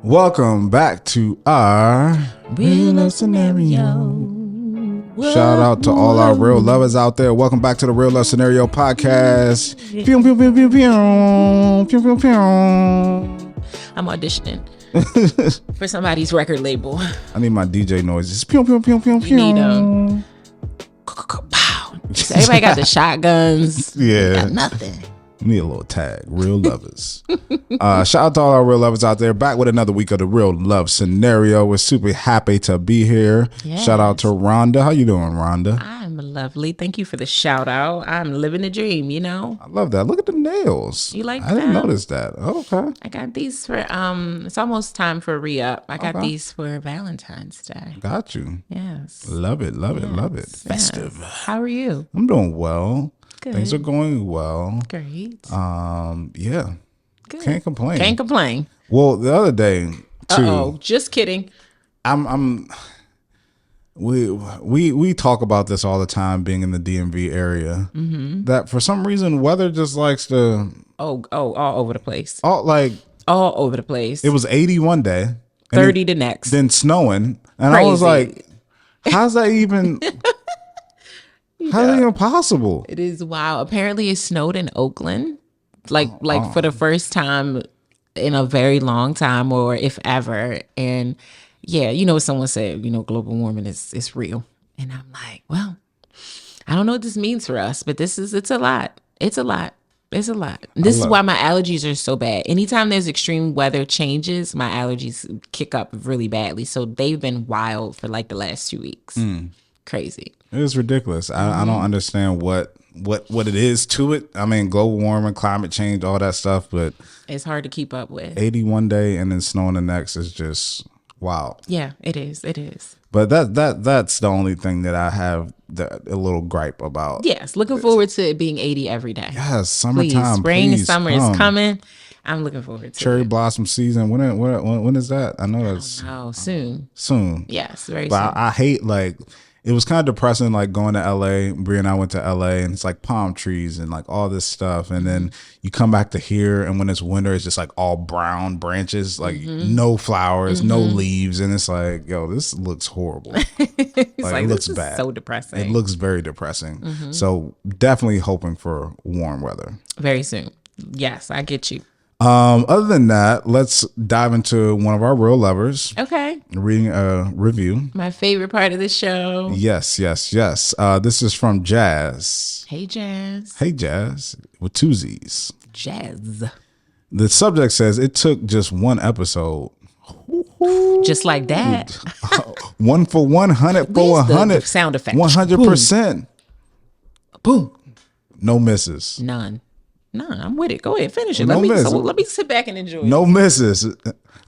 Welcome back to our Real Love Scenario. Shout out to all our real lovers out there. Welcome back to the Real Love Scenario podcast. Pew, pew, pew, pew, pew. Pew, pew, pew. I'm auditioning for somebody's record label. I need my DJ noises. Pew, pew, pew, pew, pew. You need pow. So everybody got the shotguns. Yeah. Got nothing. Need a little tag. Real lovers. Shout out to all our real lovers out there. Back with another week of the Real Love Scenario. We're super happy to be here. Yes. Shout out to Rhonda. How you doing, Rhonda? I'm lovely. Thank you for the shout out. I'm living the dream, you know. I love that. Look at the nails. You like I didn't notice that. Okay. I got these for it's almost time for re-up. I got these for Valentine's Day. Got you. Yes. Love it. Love it. Yes. Love it. Yes. Festive. How are you? I'm doing well. Good. Things are going well. Great. Yeah. Good. Can't complain. Can't complain. Well, the other day too. Uh-oh. Just kidding. We talk about this all the time, being in the DMV area. Mm-hmm. That for some reason weather just likes to all over the place. all Over the place. It was 80 one day, 30 the next. then snowing, and Crazy. I was like, "How's that even? How's that even possible?" It is wild. Apparently it snowed in Oakland, like for the first time in a very long time, or if ever. And yeah, you know what someone said, global warming is real. And I'm like, well, I don't know what this means for us, but it's a lot. It's a lot. It's a lot. This is why my allergies are so bad. Anytime there's extreme weather changes, my allergies kick up really badly. So they've been wild for like the last 2 weeks. Crazy. It is ridiculous. I don't understand what it is to it. I mean, global warming, climate change, all that stuff, but It's hard to keep up with. 80 one day and then snowing the next is just wow. Yeah, it is. It is. But that's the only thing that I have a little gripe about. Yes, looking forward to it being 80 every day. Yes, summertime. Please, spring and summer come. is coming. I'm looking forward to Cherry it. blossom season. When is that? I know that's Soon. soon. Yes, very But soon. I hate it was kind of depressing, like going to LA. Brie and I went to LA, and it's like palm trees and like all this stuff. And then you come back to here, and when it's winter, it's just like all brown branches, like no flowers, no leaves, and it's like, yo, this looks horrible. It's it looks this is bad. so depressing. It looks very depressing. So definitely hoping for warm weather. Very soon. Yes, I get you. Other than that, let's dive into one of our real lovers. Okay. Reading a review. My favorite part of the show. Yes. This is from Jazz. Hey, Jazz. Hey, Jazz, with two Z's. Jazz. The subject says it took just one episode. Just like that. 1 for 100 for Where's the 100. sound effect? 100%. Boom. No misses. None, I'm with it. Go ahead, finish it. No Let miss. me sit back and enjoy it. No misses.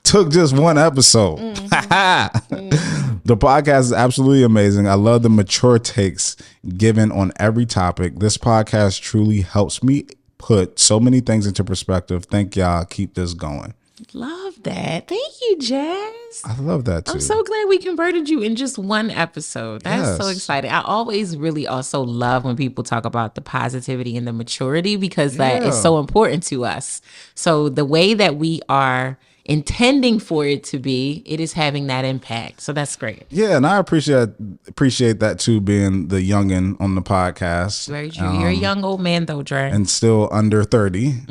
Took just one episode. The podcast is absolutely amazing. I love the mature takes given on every topic. This podcast truly helps me put so many things into perspective. Thank y'all. Keep this going. Love that. Thank you, Jazz. I love that too. I'm so glad we converted you in just one episode. That's so Yes. exciting. I always really also love when people talk about the positivity and the maturity because that is so important to us. So the way that we are intending for it to be, it is having that impact. So that's great. Yeah, and I appreciate that too, being the youngin on the podcast. Very true. You're a young old man though, Dre. And still under 30.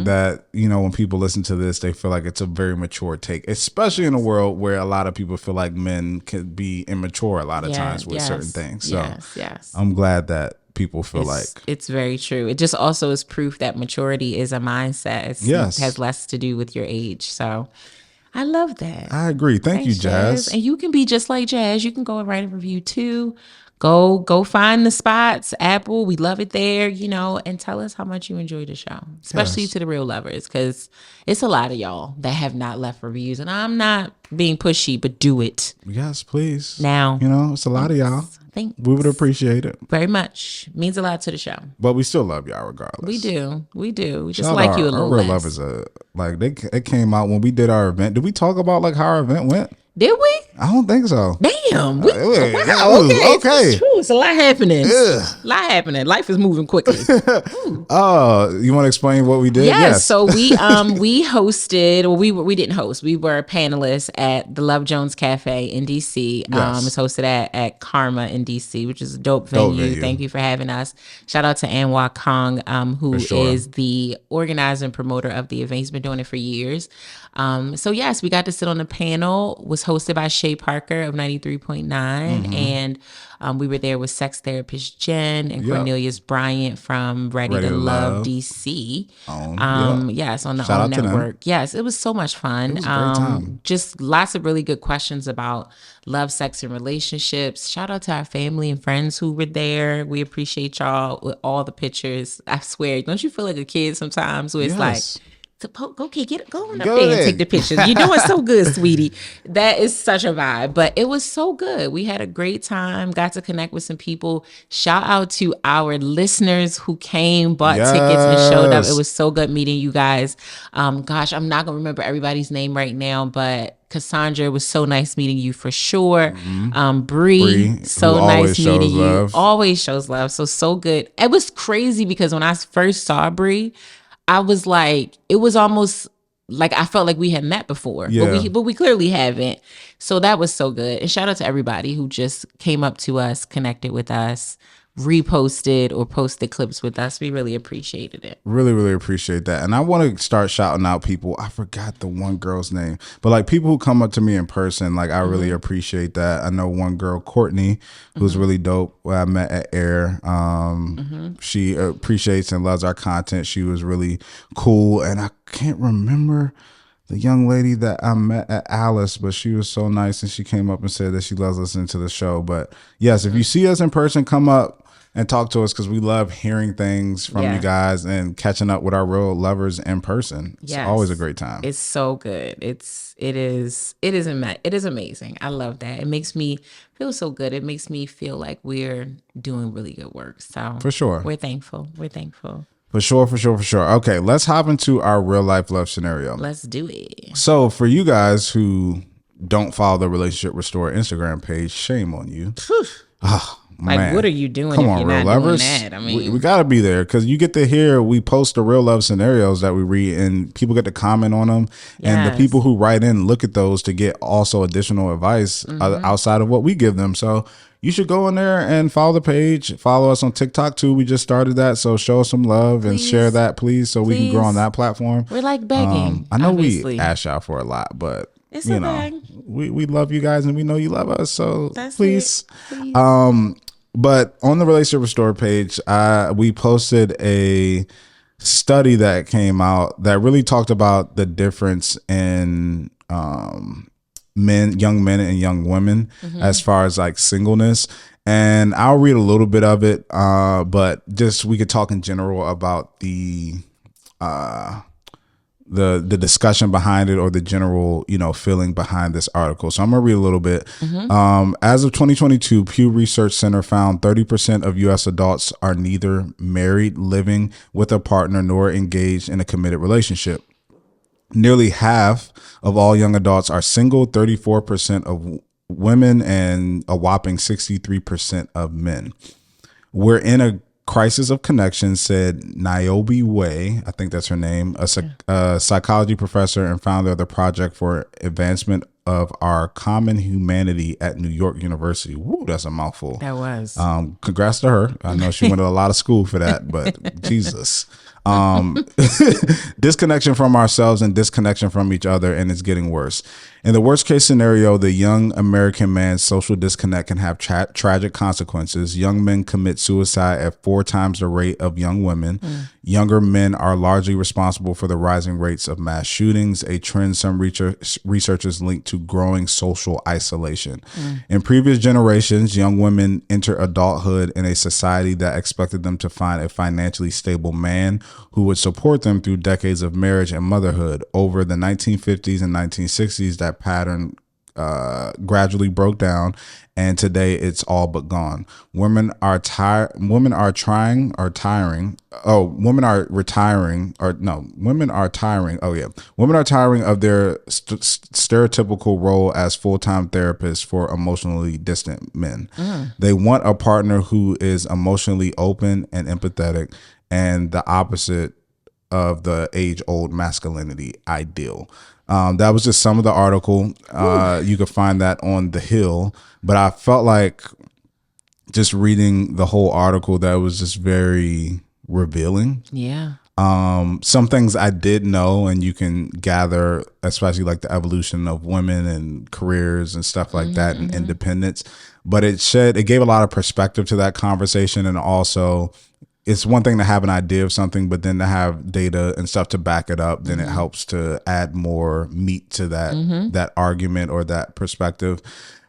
That, when people listen to this, they feel like it's a very mature take, especially in a world where a lot of people feel like men could be immature a lot of times with certain things. So yes. I'm glad that people feel like it's very true. It just also is proof that maturity is a mindset. It has less to do with your age. So I love that. I agree. Thank you, Jazz. And you can be just like Jazz. You can go and write a review too. Go find the spots. Apple, we love it there, and tell us how much you enjoy the show, especially to the real lovers, because it's a lot of y'all that have not left reviews. And I'm not being pushy, but do it. Yes, please. Now. It's a lot of y'all. Thanks. We would appreciate it. Very much. Means a lot to the show. But we still love y'all regardless. We do. We just Shout like out you a little our real less. lovers, they came out when we did our event. Did we talk about how our event went? Did we? I don't think so. Damn. Wow. Okay. Okay. It's a lot happening. A lot happening. Life is moving quickly. Oh, you want to explain what we did? Yes. So we hosted, or we didn't host. We were panelists at the Love Jones Cafe in DC. Yes. It's hosted at Karma in DC, which is a dope venue. Thank you for having us. Shout out to Anwar Kong, who is the organizer and promoter of the event. He's been doing it for years. So yes, we got to sit on the panel. Was hosted by Shay Parker of 93.9, and we were there with sex therapist Jen and Cornelius Bryant from Ready to Love DC. Yes, on the OWN network. Yes, it was so much fun. It was a great time. Just lots of really good questions about love, sex, and relationships. Shout out to our family and friends who were there. We appreciate y'all with all the pictures. I swear, don't you feel like a kid sometimes where it's like, okay, go on up there and take the pictures. You're doing so good, sweetie. That is such a vibe. But it was so good. We had a great time, got to connect with some people. Shout out to our listeners who came, bought tickets, and showed up. It was so good meeting you guys. Gosh, I'm not going to remember everybody's name right now, but Cassandra, it was so nice meeting you for sure. Bree, so nice meeting you. Always shows love. So good. It was crazy because when I first saw Bree, I was like, it was almost like I felt like we had met before, but we clearly haven't. So that was so good. And shout out to everybody who just came up to us, connected with us, reposted or posted clips with us. We really appreciated it. Really, really appreciate that. And I want to start shouting out people. I forgot the one girl's name, but like people who come up to me in person, like I really appreciate that. I know one girl, Courtney, who's really dope. I met at Air. She appreciates and loves our content. She was really cool. And I can't remember the young lady that I met at Alice, but she was so nice and she came up and said that she loves listening to the show. But yes, if you see us in person, come up and talk to us because we love hearing things from you guys and catching up with our real lovers in person. It's always a great time. It's so good. It is amazing. I love that. It makes me feel so good. It makes me feel like we're doing really good work. So for sure, we're thankful. For sure. Okay, let's hop into our real life love scenario. Let's do it. So for you guys who don't follow the Relationship Restore Instagram page, shame on you. Man. What are you doing Come if on, you're real not lovers. doing that? I mean, we got to be there because you get to hear, we post the real love scenarios that we read and people get to comment on them. And the people who write in look at those to get also additional advice outside of what we give them. So you should go in there and follow the page. Follow us on TikTok too. We just started that. So show us some love and share that, please, so we can grow on that platform. We're like begging. I know we ask y'all for a lot, but it's you know, we love you guys and we know you love us. So please. But on the Relationship Restore page, we posted a study that came out that really talked about the difference in young men and young women as far as like singleness. And I'll read a little bit of it, but just we could talk in general about the discussion behind it or the general, feeling behind this article. So I'm going to read a little bit. As of 2022, Pew Research Center found 30% of U.S. adults are neither married, living with a partner, nor engaged in a committed relationship. Nearly half of all young adults are single, 34% of women, and a whopping 63% of men. We're in a crisis of connection, said Niobe Way, I think that's her name, a psychology professor and founder of the Project for Advancement of Our Common Humanity at New York University. Woo, that's a mouthful. That was. Congrats to her. I know she went to a lot of school for that, but Jesus. Disconnection from ourselves and disconnection from each other, and it's getting worse. In the worst case scenario, the young American man's social disconnect can have tragic consequences. Young men commit suicide at 4 times the rate of young women. Younger men are largely responsible for the rising rates of mass shootings, a trend some researchers link to growing social isolation. In previous generations, young women enter adulthood in a society that expected them to find a financially stable man who would support them through decades of marriage and motherhood. Over the 1950s and 1960s, that pattern gradually broke down, and today it's all but gone. Women are tired. Women are trying or tiring. Oh, women are retiring. Or no, women are tiring. Oh yeah, women are tiring of their stereotypical role as full-time therapists for emotionally distant men. They want a partner who is emotionally open and empathetic, and the opposite of the age-old masculinity ideal. That was just some of the article. You could find that on The Hill, but I felt like just reading the whole article that was just very revealing. Yeah. Some things I did know, and you can gather, especially like the evolution of women and careers and stuff like that, and independence. But it gave a lot of perspective to that conversation, and also it's one thing to have an idea of something, but then to have data and stuff to back it up, then it helps to add more meat to that argument or that perspective.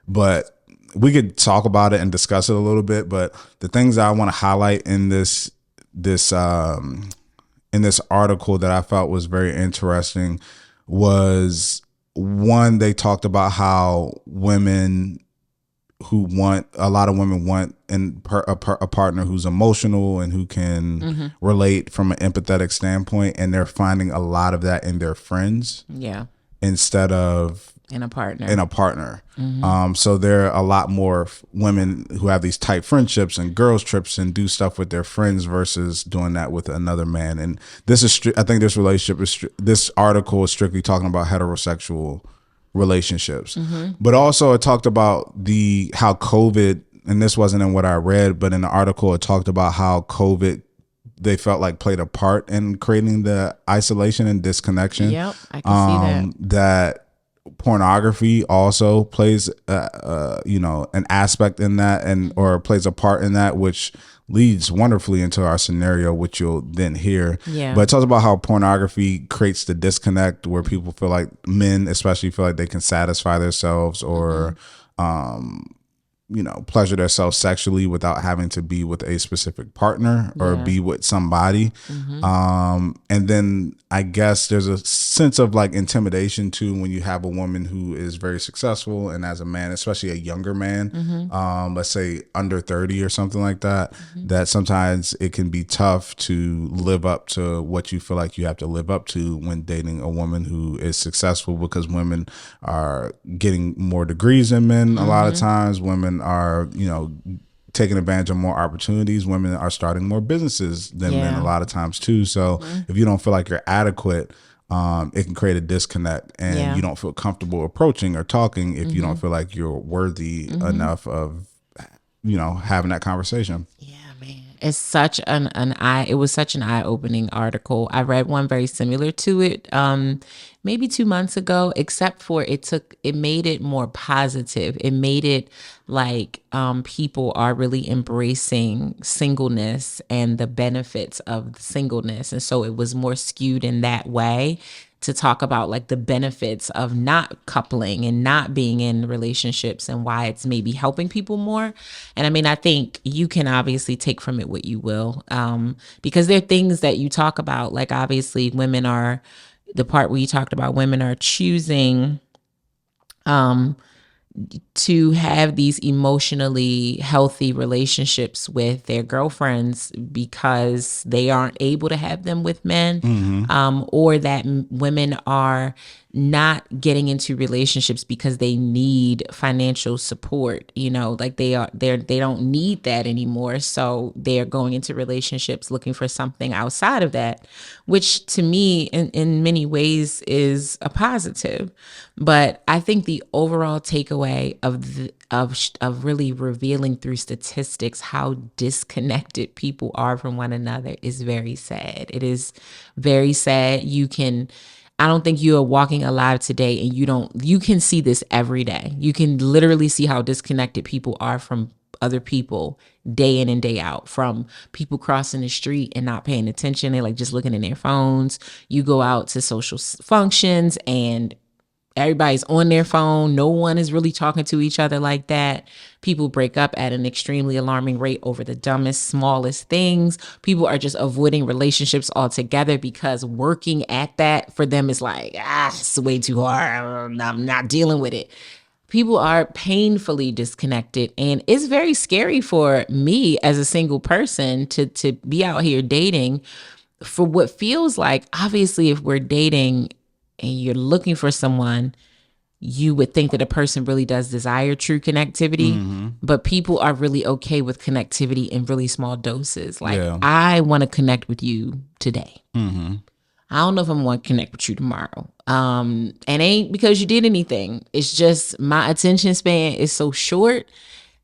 But we could talk about it and discuss it a little bit. But the things I want to highlight in this article that I felt was very interesting was, one, they talked about how a lot of women want a partner who's emotional and who can relate from an empathetic standpoint, and they're finding a lot of that in their friends. Yeah. Instead of In a partner. So there are a lot more women who have these tight friendships and girls trips and do stuff with their friends versus doing that with another man. And this is, I think this article is strictly talking about heterosexual relationships. But also it talked about how COVID, and this wasn't in what I read, but in the article it talked about how COVID, they felt like, played a part in creating the isolation and disconnection. Yep, I can see that. That pornography also plays an aspect in that, or plays a part in that, which leads wonderfully into our scenario, which you'll then hear. Yeah. But it talks about how pornography creates the disconnect where people feel like, men especially, feel like they can satisfy themselves or pleasure themselves sexually without having to be with a specific partner or be with somebody. And then I guess there's a sense of like intimidation too when you have a woman who is very successful, and as a man, especially a younger man, let's say under 30 or something like that, that sometimes it can be tough to live up to what you feel like you have to live up to when dating a woman who is successful, because women are getting more degrees than men. A lot of times women are, taking advantage of more opportunities. Women are starting more businesses than men a lot of times too. So if you don't feel like you're adequate, it can create a disconnect, and you don't feel comfortable approaching or talking if you don't feel like you're worthy enough of, having that conversation. Yeah, man. It's such it was such an eye-opening article. I read one very similar to it maybe 2 months ago, except for it made it more positive. It made it like people are really embracing singleness and the benefits of singleness. And so it was more skewed in that way, to talk about like the benefits of not coupling and not being in relationships and why it's maybe helping people more. And I mean, I think you can obviously take from it what you will, because there are things that you talk about, like obviously the part where you talked about women are choosing to have these emotionally healthy relationships with their girlfriends because they aren't able to have them with men, or that women are not getting into relationships because they need financial support, like they don't need that anymore. So they're going into relationships looking for something outside of that, which to me in many ways is a positive. But I think the overall takeaway of really revealing through statistics how disconnected people are from one another is very sad. It is very sad. I don't think you are walking alive today and you can see this every day. You can literally see how disconnected people are from other people day in and day out, from people crossing the street and not paying attention. They're like just looking in their phones. You go out to social functions and everybody's on their phone. No one is really talking to each other like that. People break up at an extremely alarming rate over the dumbest, smallest things. People are just avoiding relationships altogether because working at that for them is like, it's way too hard. I'm not dealing with it. people are painfully disconnected, and it's very scary for me as a single person to be out here dating for what feels like, obviously, if we're dating and you're looking for someone, you would think that a person really does desire true connectivity, but people are really okay with connectivity in really small doses. Like, I want to connect with you today. I don't know if I'm going to connect with you tomorrow. And ain't because you did anything. It's just my attention span is so short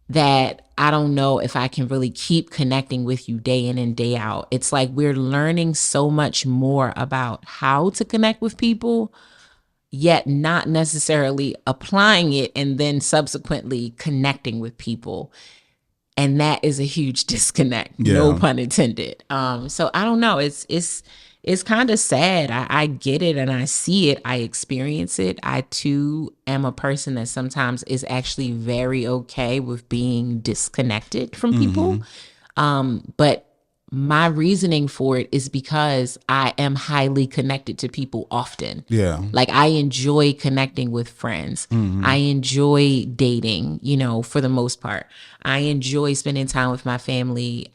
that I don't know if I can really keep connecting with you day in and day out. It's like we're learning so much more about how to connect with people, yet not necessarily applying it and then subsequently connecting with people. And that is a huge disconnect. No pun intended. So I don't know. It's kind of sad. I get it and I see it. I experience it. I too am a person that sometimes is actually very okay with being disconnected from people. But my reasoning for it is because I am highly connected to people often. Yeah. Like, I enjoy connecting with friends. I enjoy dating, for the most part. I enjoy spending time with my family,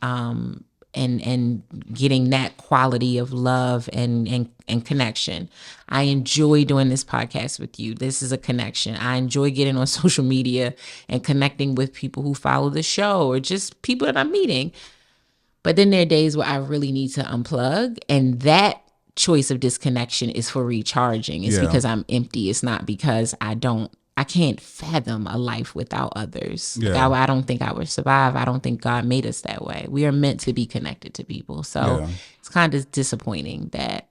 and getting that quality of love and connection. I enjoy doing this podcast with you. This is a connection. I enjoy getting on social media and connecting with people who follow the show or just people that I'm meeting. But then there are days where I really need to unplug, and that choice of disconnection is for recharging. It's because I'm empty. It's not because I can't fathom a life without others. I don't think I would survive. I don't think God made us that way. We are meant to be connected to people. So it's kind of disappointing that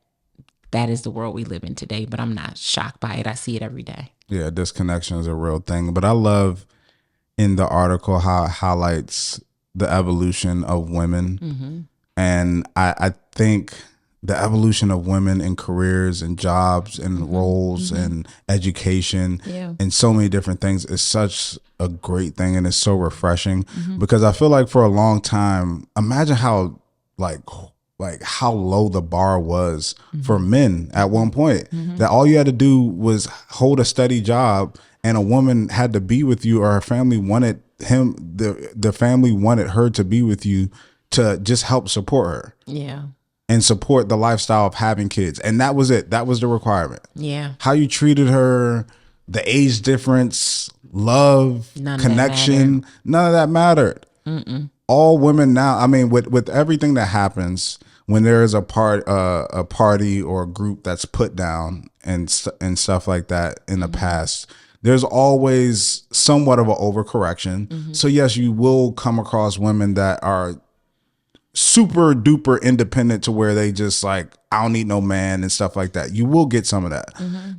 is the world we live in today, but I'm not shocked by it. I see it every day. Yeah, disconnection is a real thing. But I love in the article how it highlights the evolution of women. And I think the evolution of women in careers and jobs and roles and education and so many different things is such a great thing, and it's so refreshing because I feel like for a long time, imagine how like how low the bar was for men at one point, that all you had to do was hold a steady job and a woman had to be with you, or her family wanted the family wanted her to be with you to just help support her. Yeah. And support the lifestyle of having kids. And that was it. That was the requirement. Yeah. How you treated her, the age difference, love, connection, none of that mattered. All women now, I mean, with everything that happens when there is a party or a group that's put down and stuff like that in the past, there's always somewhat of an overcorrection. So yes, you will come across women that are super duper independent to where they just like, I don't need no man and stuff like that. You will get some of that.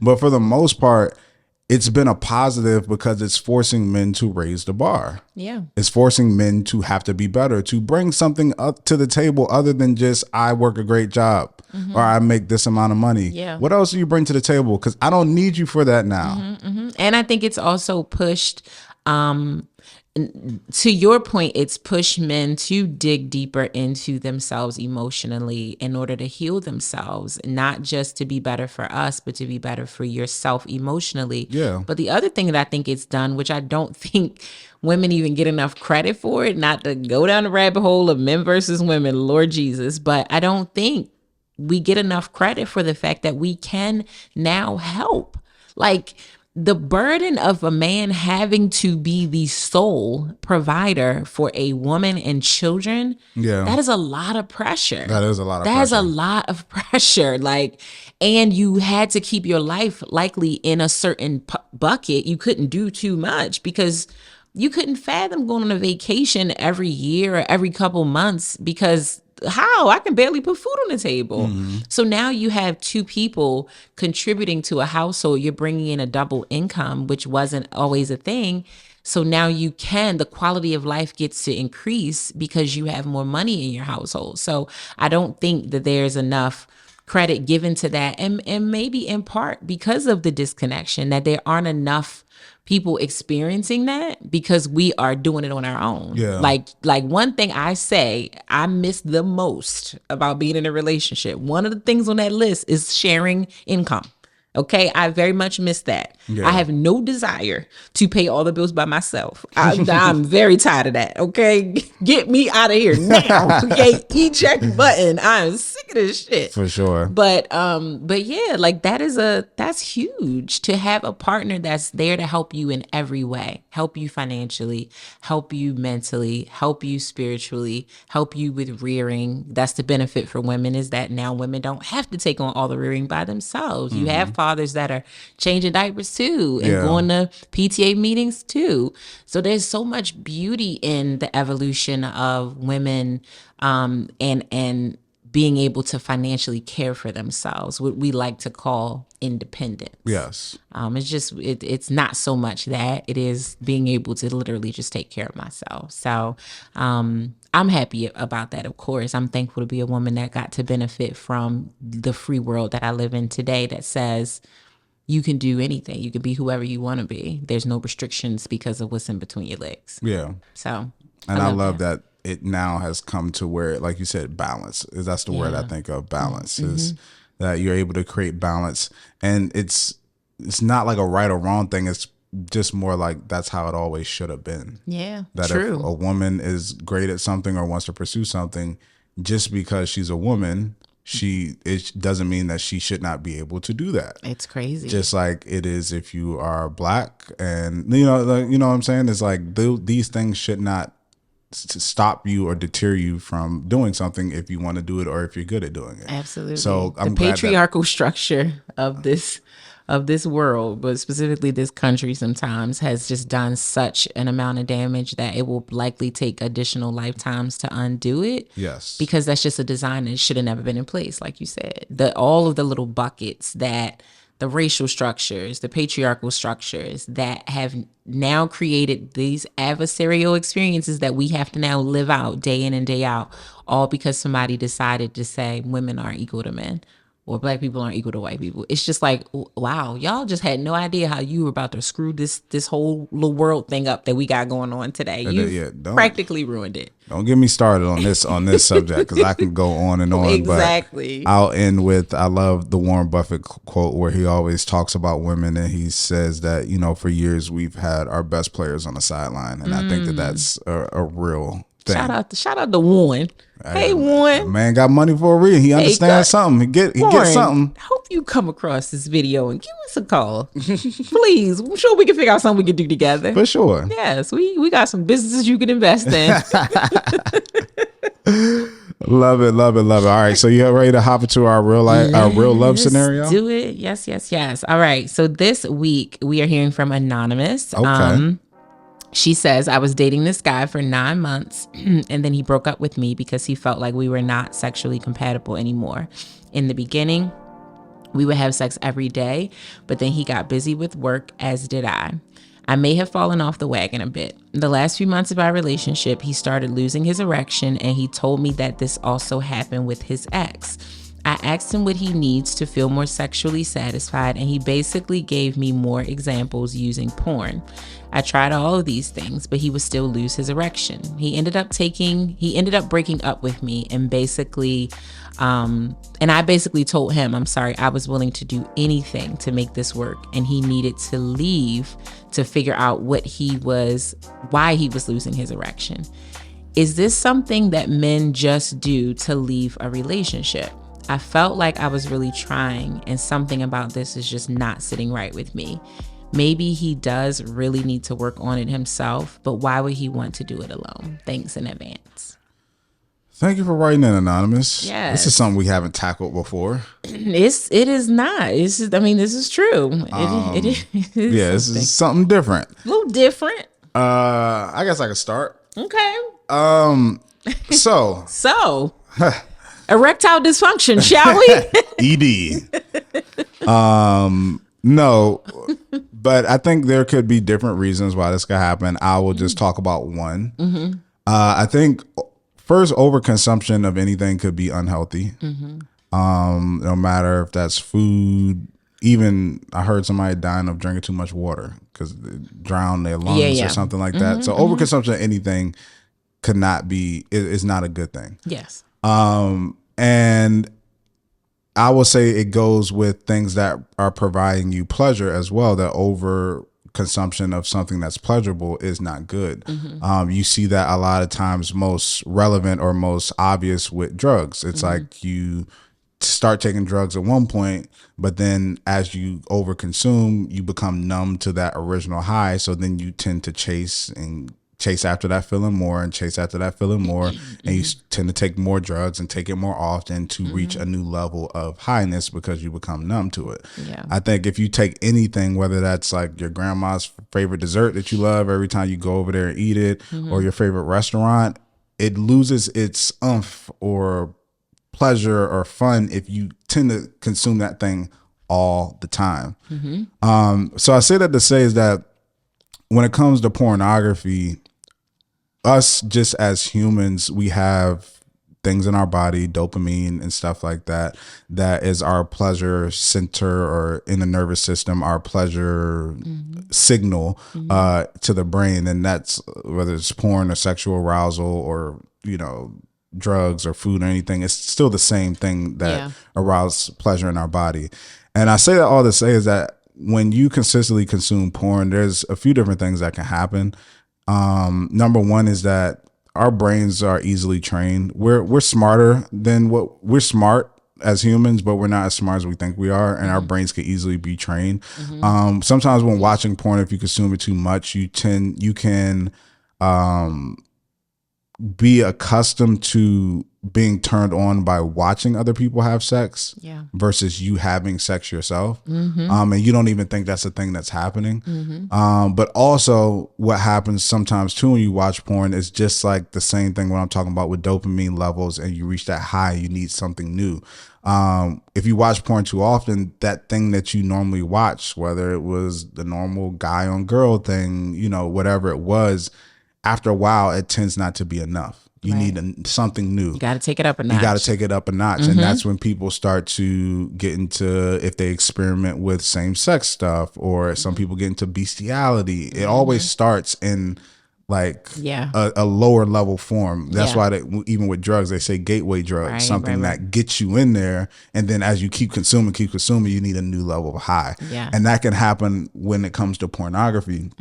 But for the most part, it's been a positive because it's forcing men to raise the bar. Yeah. It's forcing men to have to be better, to bring something up to the table other than just, I work a great job or I make this amount of money. Yeah. What else do you bring to the table? Because I don't need you for that now. And I think it's also pushed, to your point, it's pushed men to dig deeper into themselves emotionally in order to heal themselves, not just to be better for us, but to be better for yourself emotionally. Yeah. But the other thing that I think it's done, which I don't think women even get enough credit for it, not to go down the rabbit hole of men versus women, Lord Jesus, but I don't think we get enough credit for the fact that we can now help. Like, the burden of a man having to be the sole provider for a woman and children, that is a lot of pressure. That is a lot of pressure. That is a lot of pressure. Like, and you had to keep your life likely in a certain bucket. You couldn't do too much because you couldn't fathom going on a vacation every year or every couple months because how? I can barely put food on the table. So now you have two people contributing to a household. You're bringing in a double income, which wasn't always a thing. So now the quality of life gets to increase because you have more money in your household. So I don't think that there's enough credit given to that. And maybe in part because of the disconnection, that there aren't enough people experiencing that because we are doing it on our own. Yeah. Like one thing I say I miss the most about being in a relationship, one of the things on that list is sharing income. Okay, I very much miss that. Yeah. I have no desire to pay all the bills by myself. I'm very tired of that. Okay, get me out of here now. Okay, eject button. I'm sick of this shit. For sure. But yeah, like that's huge to have a partner that's there to help you in every way, help you financially, help you mentally, help you spiritually, help you with rearing. That's the benefit for women, is that now women don't have to take on all the rearing by themselves. You have fathers that are changing diapers too and going to PTA meetings too. So there's so much beauty in the evolution of women and being able to financially care for themselves, what we like to call independence. Yes. It's just, it's not so much that, it is being able to literally just take care of myself. So I'm happy about that, of course. I'm thankful to be a woman that got to benefit from the free world that I live in today that says you can do anything. You can be whoever you want to be. There's no restrictions because of what's in between your legs. Yeah. So, and I love that it now has come to where, like you said, balance is, that's the word I think of. Balance is that you're able to create balance, and it's not like a right or wrong thing. It's just more like that's how it always should have been. Yeah, that true. If a woman is great at something or wants to pursue something, just because she's a woman, it doesn't mean that she should not be able to do that. It's crazy. Just like it is if you are black, and you know what I'm saying. It's like these things should not stop you or deter you from doing something if you want to do it or if you're good at doing it. Absolutely. So the patriarchal structure of this world, but specifically this country, sometimes has just done such an amount of damage that it will likely take additional lifetimes to undo it. Yes. Because that's just a design that should have never been in place, like you said. All of the little buckets that the racial structures, the patriarchal structures that have now created these adversarial experiences that we have to now live out day in and day out, all because somebody decided to say women aren't equal to men or black people aren't equal to white people. It's just like, wow, y'all just had no idea how you were about to screw this whole little world thing up that we got going on today. You practically ruined it. Don't get me started on this subject, because I can go on and on. Exactly. But I'll end with, I love the Warren Buffett quote where he always talks about women, and he says that, for years we've had our best players on the sideline, and I think that that's a real thing. Shout out to Warren. Hey, Warren. Man got money for a reason. He understands something. He get something. I hope you come across this video and give us a call. Please. I'm sure we can figure out something we can do together. For sure. Yes, we got some businesses you can invest in. Love it. All right, so you ready to hop into our real love scenario? Do it. Yes. All right. So this week we are hearing from Anonymous. Okay. She says, I was dating this guy for 9 months and then he broke up with me because he felt like we were not sexually compatible anymore. In the beginning, we would have sex every day, but then he got busy with work, as did I. I may have fallen off the wagon a bit. The last few months of our relationship, he started losing his erection, and he told me that this also happened with his ex. I asked him what he needs to feel more sexually satisfied, and he basically gave me more examples using porn. I tried all of these things, but he would still lose his erection. He ended up breaking up with me, and I basically told him, I'm sorry, I was willing to do anything to make this work, and he needed to leave to figure out why he was losing his erection. Is this something that men just do to leave a relationship? I felt like I was really trying, and something about this is just not sitting right with me. Maybe he does really need to work on it himself, but why would he want to do it alone? Thanks in advance. Thank you for writing in, Anonymous. Yes. This is something we haven't tackled before. It is not. This is true. It is. Yeah, this is something different. A little different. I guess I could start. Okay. So erectile dysfunction, shall we? ED. No, but I think there could be different reasons why this could happen. I will just talk about one. Mm-hmm. I think first, overconsumption of anything could be unhealthy. Mm-hmm. No matter if that's food. Even I heard somebody dying of drinking too much water because they drown their lungs or something like that. Mm-hmm, so overconsumption of anything is not a good thing. Yes. And I will say it goes with things that are providing you pleasure as well. That over consumption of something that's pleasurable is not good. You see that a lot of times most relevant or most obvious with drugs. It's like you start taking drugs at one point, but then as you overconsume, you become numb to that original high. So then you tend to chase after that feeling more and chase after that feeling more. And you tend to take more drugs and take it more often to reach a new level of highness because you become numb to it. Yeah. I think if you take anything, whether that's like your grandma's favorite dessert that you love every time you go over there and eat it, or your favorite restaurant, it loses its oomph or pleasure or fun if you tend to consume that thing all the time. So I say that to say is that when it comes to pornography, us just as humans, we have things in our body, dopamine and stuff like that, that is our pleasure center, or in the nervous system, our pleasure signal to the brain. And that's whether it's porn or sexual arousal or, drugs or food or anything, it's still the same thing that arouses pleasure in our body. And I say that all to say is that when you consistently consume porn, there's a few different things that can happen. Number one is that our brains are easily trained. We're smarter than we're smart as humans, but we're not as smart as we think we are, and our brains can easily be trained. Sometimes when watching porn, if you consume it too much, you can be accustomed to being turned on by watching other people have sex versus you having sex yourself. And you don't even think that's a thing that's happening. But also what happens sometimes too when you watch porn is just like the same thing when I'm talking about with dopamine levels, and you reach that high, you need something new. If you watch porn too often, that thing that you normally watch, whether it was the normal guy on girl thing, whatever it was, after a while, it tends not to be enough. You need something new. You got to take it up a notch. You got to take it up a notch. And that's when people start to get into, if they experiment with same sex stuff, or some people get into bestiality, it always starts in like a lower level form. That's why even with drugs, they say gateway drugs, something that gets you in there. And then as you keep consuming, you need a new level of high. And that can happen when it comes to pornography.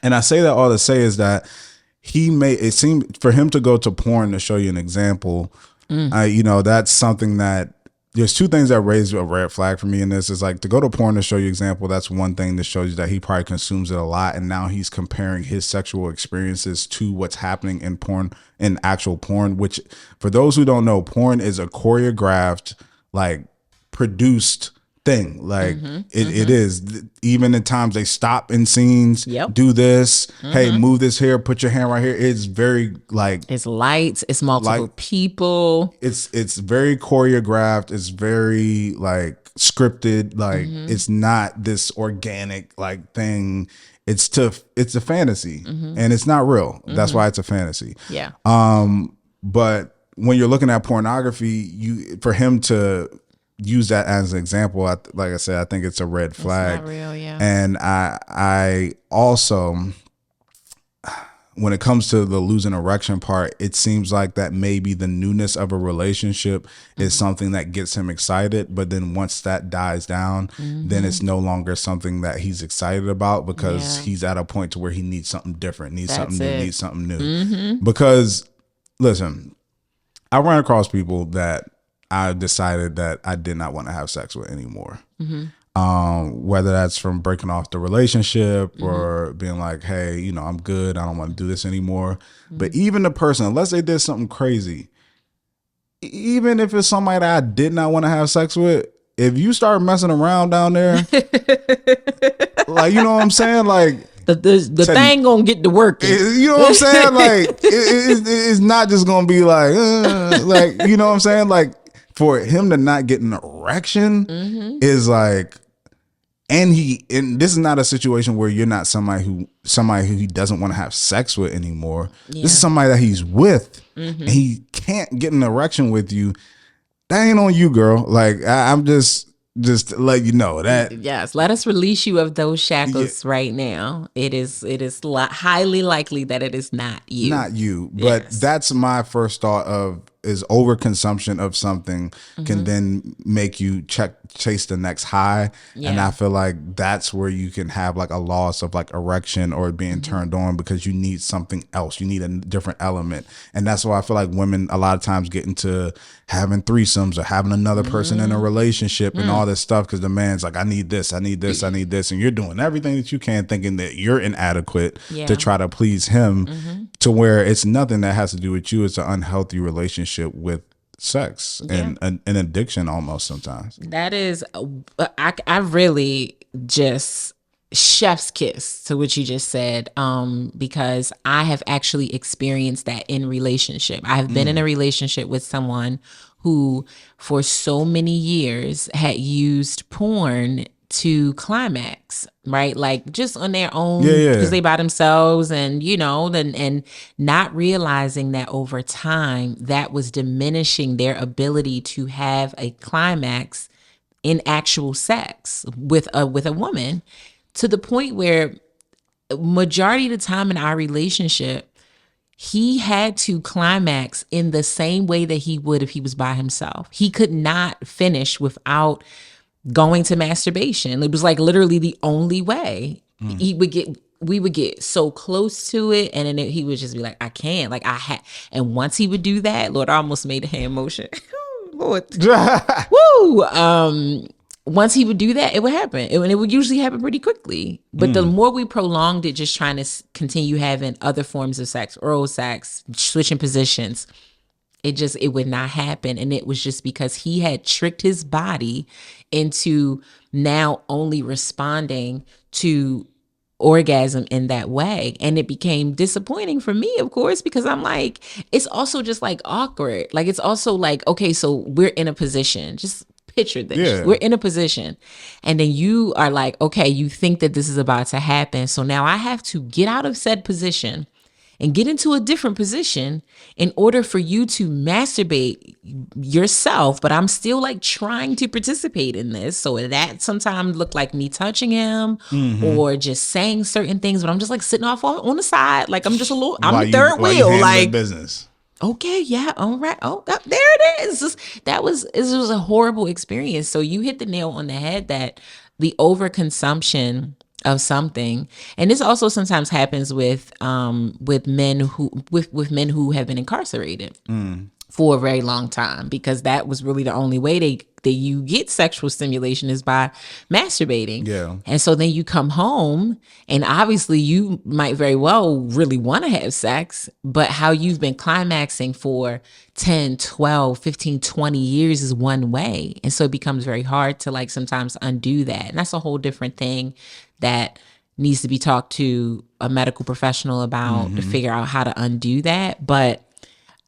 And I say that all to say is that it seemed for him to go to porn to show you an example. That's something that there's two things that raise a red flag for me in this. Is like, to go to porn to show you example, that's one thing that shows you that he probably consumes it a lot, and now he's comparing his sexual experiences to what's happening in porn, in actual porn, which for those who don't know, porn is a choreographed, like produced thing. Like it is. Even in times they stop in scenes, do this, hey, move this here, put your hand right here. It's very like, it's lights, it's multiple people. It's very choreographed. It's very like scripted. Like it's not this organic like thing. It's a fantasy, and it's not real. That's why it's a fantasy. But when you're looking at pornography, for him to use that as an example, like I said, I think it's a red flag. It's not real, And I also, when it comes to the losing erection part, it seems like that maybe the newness of a relationship is something that gets him excited, but then once that dies down, then it's no longer something that he's excited about, because he's at a point to where he needs something different, needs something new. Because listen, I run across people that I decided that I did not want to have sex with anymore. Whether that's from breaking off the relationship or being like, hey, I'm good, I don't want to do this anymore. But even the person, unless they did something crazy, even if it's somebody that I did not want to have sex with, if you start messing around down there, like, you know what I'm saying? Like, the thing gonna get to working. You know what I'm saying? Like, it's not just gonna be like, like, you know what I'm saying? Like, for him to not get an erection is like, and this is not a situation where you're not somebody who he doesn't want to have sex with anymore. This is somebody that he's with, and he can't get an erection with you. That ain't on you, girl. Like, I'm just to let you know that. Yes, let us release you of those shackles right now. It is highly likely that it is not you. Not you. But that's my first thought of, is overconsumption of something can then make you chase the next high. And I feel like that's where you can have like a loss of like erection or being turned on because you need something else. You need a different element. And that's why I feel like women a lot of times get into having threesomes or having another person in a relationship and all this stuff because the man's like, I need this, I need this, I need this. And you're doing everything that you can thinking that you're inadequate to try to please him to where it's nothing that has to do with you. It's an unhealthy relationship with sex and an addiction almost sometimes. That is, I really just chef's kiss to what you just said, because I have actually experienced that in relationship. I have been in a relationship with someone who for so many years had used porn to climax, right? Like just on their own because they by themselves and, you know, and not realizing that over time that was diminishing their ability to have a climax in actual sex with a woman, to the point where majority of the time in our relationship, he had to climax in the same way that he would if he was by himself. He could not finish without going to masturbation. It was like literally the only way. We would get so close to it, and then he would just be like, I can't. Like and once he would do that, Lord, I almost made a hand motion. Lord. Woo! Once he would do that, it would happen. And it would usually happen pretty quickly. But the more we prolonged it, just trying to continue having other forms of sex, oral sex, switching positions, it would not happen. And it was just because he had tricked his body into now only responding to orgasm in that way. And it became disappointing for me, of course, because I'm like, it's also just like awkward. Like, it's also like, okay, so we're in a position. Just picture this. Yeah. We're in a position. And then you are like, okay, you think that this is about to happen. So now I have to get out of said position and get into a different position in order for you to masturbate yourself. But I'm still like trying to participate in this. So that sometimes looked like me touching him or just saying certain things, but I'm just like sitting off on the side. Like I'm just a little, I'm the third wheel. Like business. Okay, yeah, all right. Oh, there it is. It was a horrible experience. So you hit the nail on the head that the overconsumption of something, and this also sometimes happens with men who have been incarcerated for a very long time, because that was really the only way that you get sexual stimulation is by masturbating. Yeah. And so then you come home and obviously you might very well really want to have sex, but how you've been climaxing for 10, 12, 15, 20 years is one way. And so it becomes very hard to like sometimes undo that. And that's a whole different thing that needs to be talked to a medical professional about to figure out how to undo that. But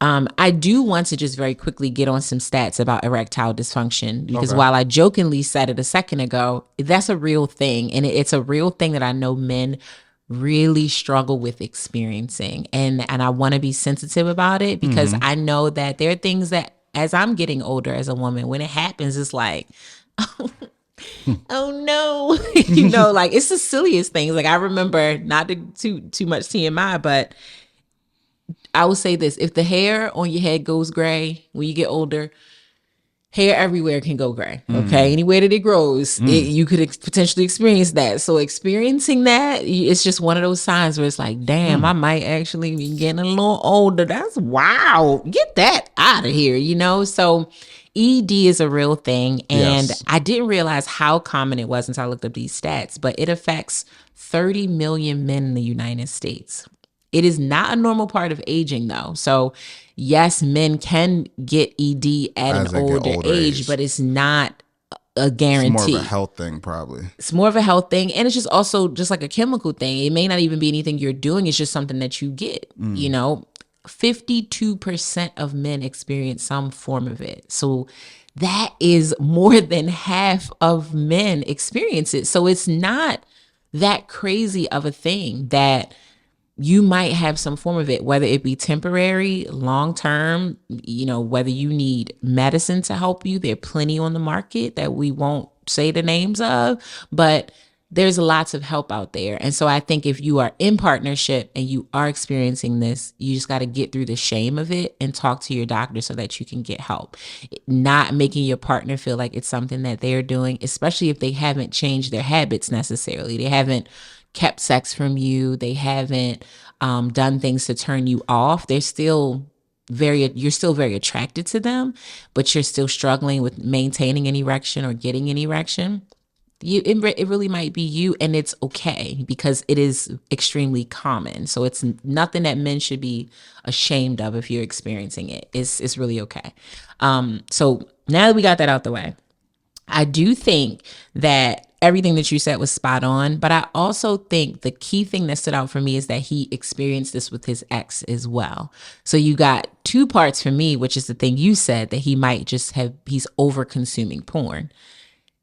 I do want to just very quickly get on some stats about erectile dysfunction, because while I jokingly said it a second ago, that's a real thing. And it's a real thing that I know men really struggle with experiencing. And I want to be sensitive about it, because I know that there are things that as I'm getting older as a woman, when it happens, it's like, oh no, you know, like it's the silliest things. Like I remember, not too much TMI, but I will say this: if the hair on your head goes gray when you get older, hair everywhere can go gray. Okay, anywhere that it grows, you could potentially experience that. So experiencing that, it's just one of those signs where it's like, damn, I might actually be getting a little older. That's wow. Get that out of here, you know. So ED is a real thing, and I didn't realize how common it was until I looked up these stats. But it affects 30 million men in the United States. It is not a normal part of aging, though. So, yes, men can get ED at an older age, but it's not a guarantee. It's more of a health thing, probably. It's more of a health thing, and it's just also just like a chemical thing. It may not even be anything you're doing. It's just something that you get, you know. 52% of men experience some form of it. So that is more than half of men experience it. So it's not that crazy of a thing that you might have some form of it, whether it be temporary, long-term, you know, whether you need medicine to help you. There are plenty on the market that we won't say the names of, but there's lots of help out there. And so I think if you are in partnership and you are experiencing this, you just got to get through the shame of it and talk to your doctor so that you can get help. Not making your partner feel like it's something that they're doing, especially if they haven't changed their habits necessarily. They haven't kept sex from you. They haven't done things to turn you off. You're still very attracted to them, but you're still struggling with maintaining an erection or getting an erection. It really might be you, and it's okay because it is extremely common. So it's nothing that men should be ashamed of if you're experiencing it. It's really okay. So now that we got that out the way, I do think that everything that you said was spot on, but I also think the key thing that stood out for me is that he experienced this with his ex as well. So you got two parts for me, which is the thing you said, that he might he's over consuming porn,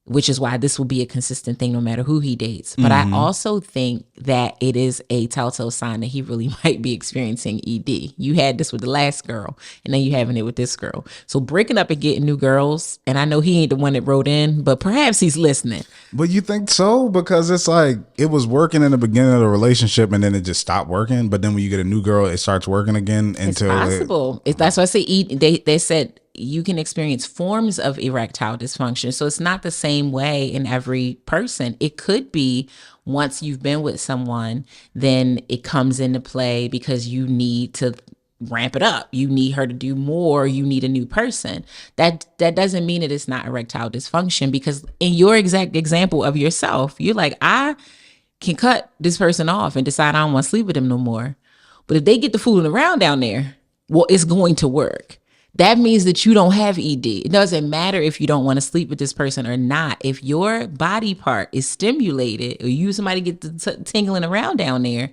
which is why this will be a consistent thing no matter who he dates. But I also think that it is a telltale sign that he really might be experiencing ED. You had this with the last girl, and then you having it with this girl. So breaking up and getting new girls, and I know he ain't the one that wrote in, but perhaps he's listening. But you think so? Because it's like it was working in the beginning of the relationship, and then it just stopped working. But then when you get a new girl, it starts working again. It's possible. That's why I say they said you can experience forms of erectile dysfunction. So it's not the same way in every person. It could be once you've been with someone, then it comes into play because you need to ramp it up. You need her to do more. You need a new person. That doesn't mean that it's not erectile dysfunction, because in your exact example of yourself, you're like, I can cut this person off and decide I don't want to sleep with them no more. But if they get the fooling around down there, well, it's going to work. That means that you don't have ED. It doesn't matter if you don't want to sleep with this person or not. If your body part is stimulated, or somebody get the tingling around down there,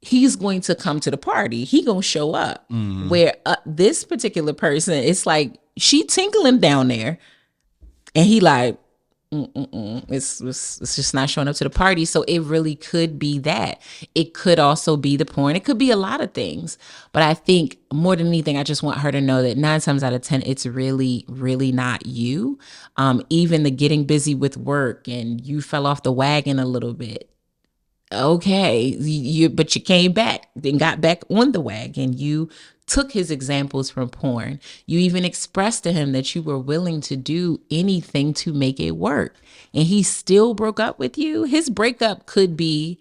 he's going to come to the party. He gonna show up. Where this particular person, it's like she tingling down there, and he like, it's just not showing up to the party. So it really could be that. It could also be the porn. It could be a lot of things. But I think more than anything, I just want her to know that 9 times out of 10, it's really, really not you. Even the getting busy with work and you fell off the wagon a little bit. Okay, but you came back, then got back on the wagon. You took his examples from porn. You even expressed to him that you were willing to do anything to make it work. And he still broke up with you. His breakup could be,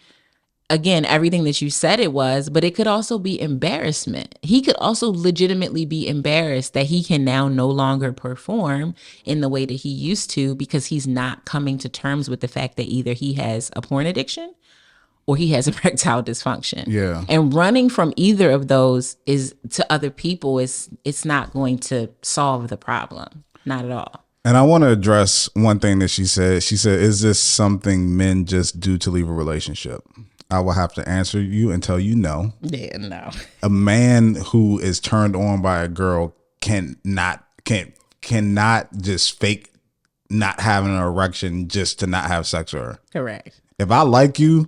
again, everything that you said it was, but it could also be embarrassment. He could also legitimately be embarrassed that he can now no longer perform in the way that he used to, because he's not coming to terms with the fact that either he has a porn addiction or he has erectile dysfunction. Yeah. And running from either of those is to other people, it's not going to solve the problem. Not at all. And I want to address one thing that she said. She said, is this something men just do to leave a relationship? I will have to answer you and tell you no. Yeah, no. A man who is turned on by a girl cannot just fake not having an erection just to not have sex with her. Correct. If I like you,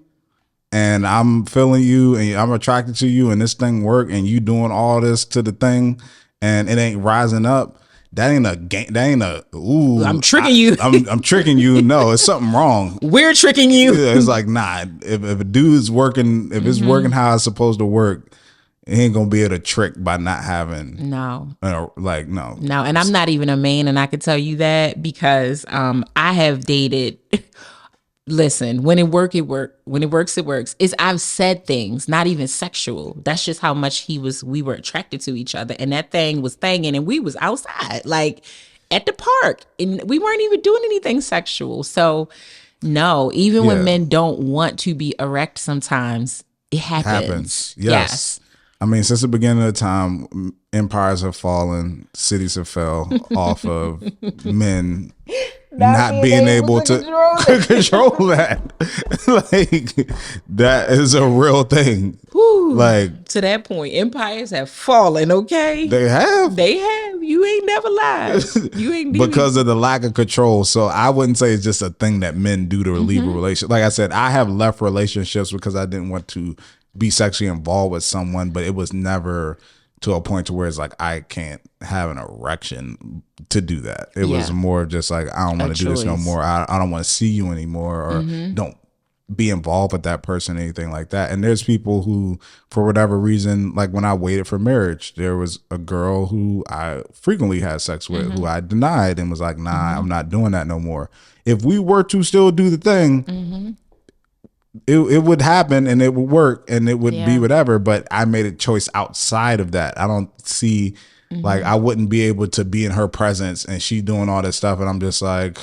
and I'm feeling you and I'm attracted to you and this thing work and you doing all this to the thing and it ain't rising up, that ain't a game. That ain't a, ooh. I'm tricking you. I'm tricking you. No, it's something wrong. We're tricking you. It's like, nah, if a dude's working, if it's working how it's supposed to work, he ain't going to be able to trick by not having. No. No. No, and I'm not even a man, and I can tell you that because I have dated... Listen, when it works, it works. I've said things, not even sexual. That's just how much we were attracted to each other. And that thing was thanging, and we was outside, like at the park, and we weren't even doing anything sexual. So no, even when men don't want to be erect, sometimes it happens. Yes. I mean, since the beginning of time, empires have fallen, cities have fell off of men not being able to control that. Like, that is a real thing. Whew. Like, to that point, empires have fallen. Okay, they have. You ain't never lied. You ain't because of the lack of control. So I wouldn't say it's just a thing that men do to leave a relationship. Like I said, I have left relationships because I didn't want to be sexually involved with someone, but it was never to a point to where it's like I can't have an erection to do that. It was Yeah. more of just like I don't want to do this no choice. more. I don't want to see you anymore, or don't be involved with that person, anything like that. And there's people who, for whatever reason, like when I waited for marriage, there was a girl who I frequently had sex with who I denied and was like, nah, I'm not doing that no more. If we were to still do the thing, it would happen and it would work and it would be whatever, but I made a choice outside of that. I don't see like I wouldn't be able to be in her presence and she doing all this stuff and I'm just like,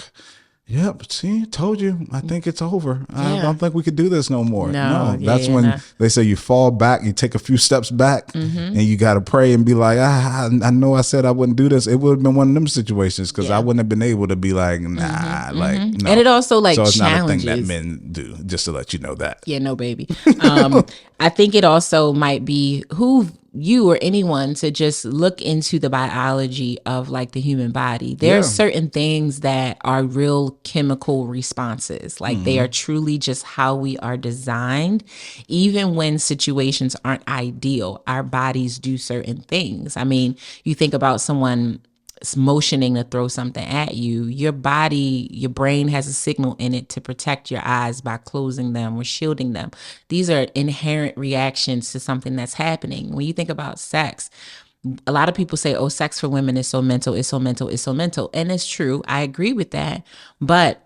yep, see, told you. I think it's over. I don't think we could do this no more. No, that's when they say you fall back, you take a few steps back, and you got to pray and be like, I know I said I wouldn't do this. It would have been one of them situations because I wouldn't have been able to be like, nah, like, no. And it also like so it's challenges. not a thing that men do, just to let you know that. Yeah, no, baby. I think it also might be who you or anyone to just look into the biology of like the human body. There are certain things that are real chemical responses. Like they are truly just how we are designed. Even when situations aren't ideal, our bodies do certain things. I mean, you think about someone motioning to throw something at you, your body, your brain has a signal in it to protect your eyes by closing them or shielding them. These are inherent reactions to something that's happening. When you think about sex, a lot of people say, oh, sex for women is so mental, it's so mental, it's so mental. And it's true. I agree with that. But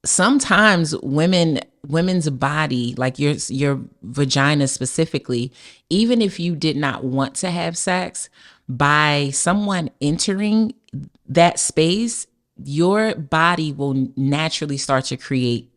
sometimes women's body, like your vagina specifically, even if you did not want to have sex, by someone entering that space, your body will naturally start to create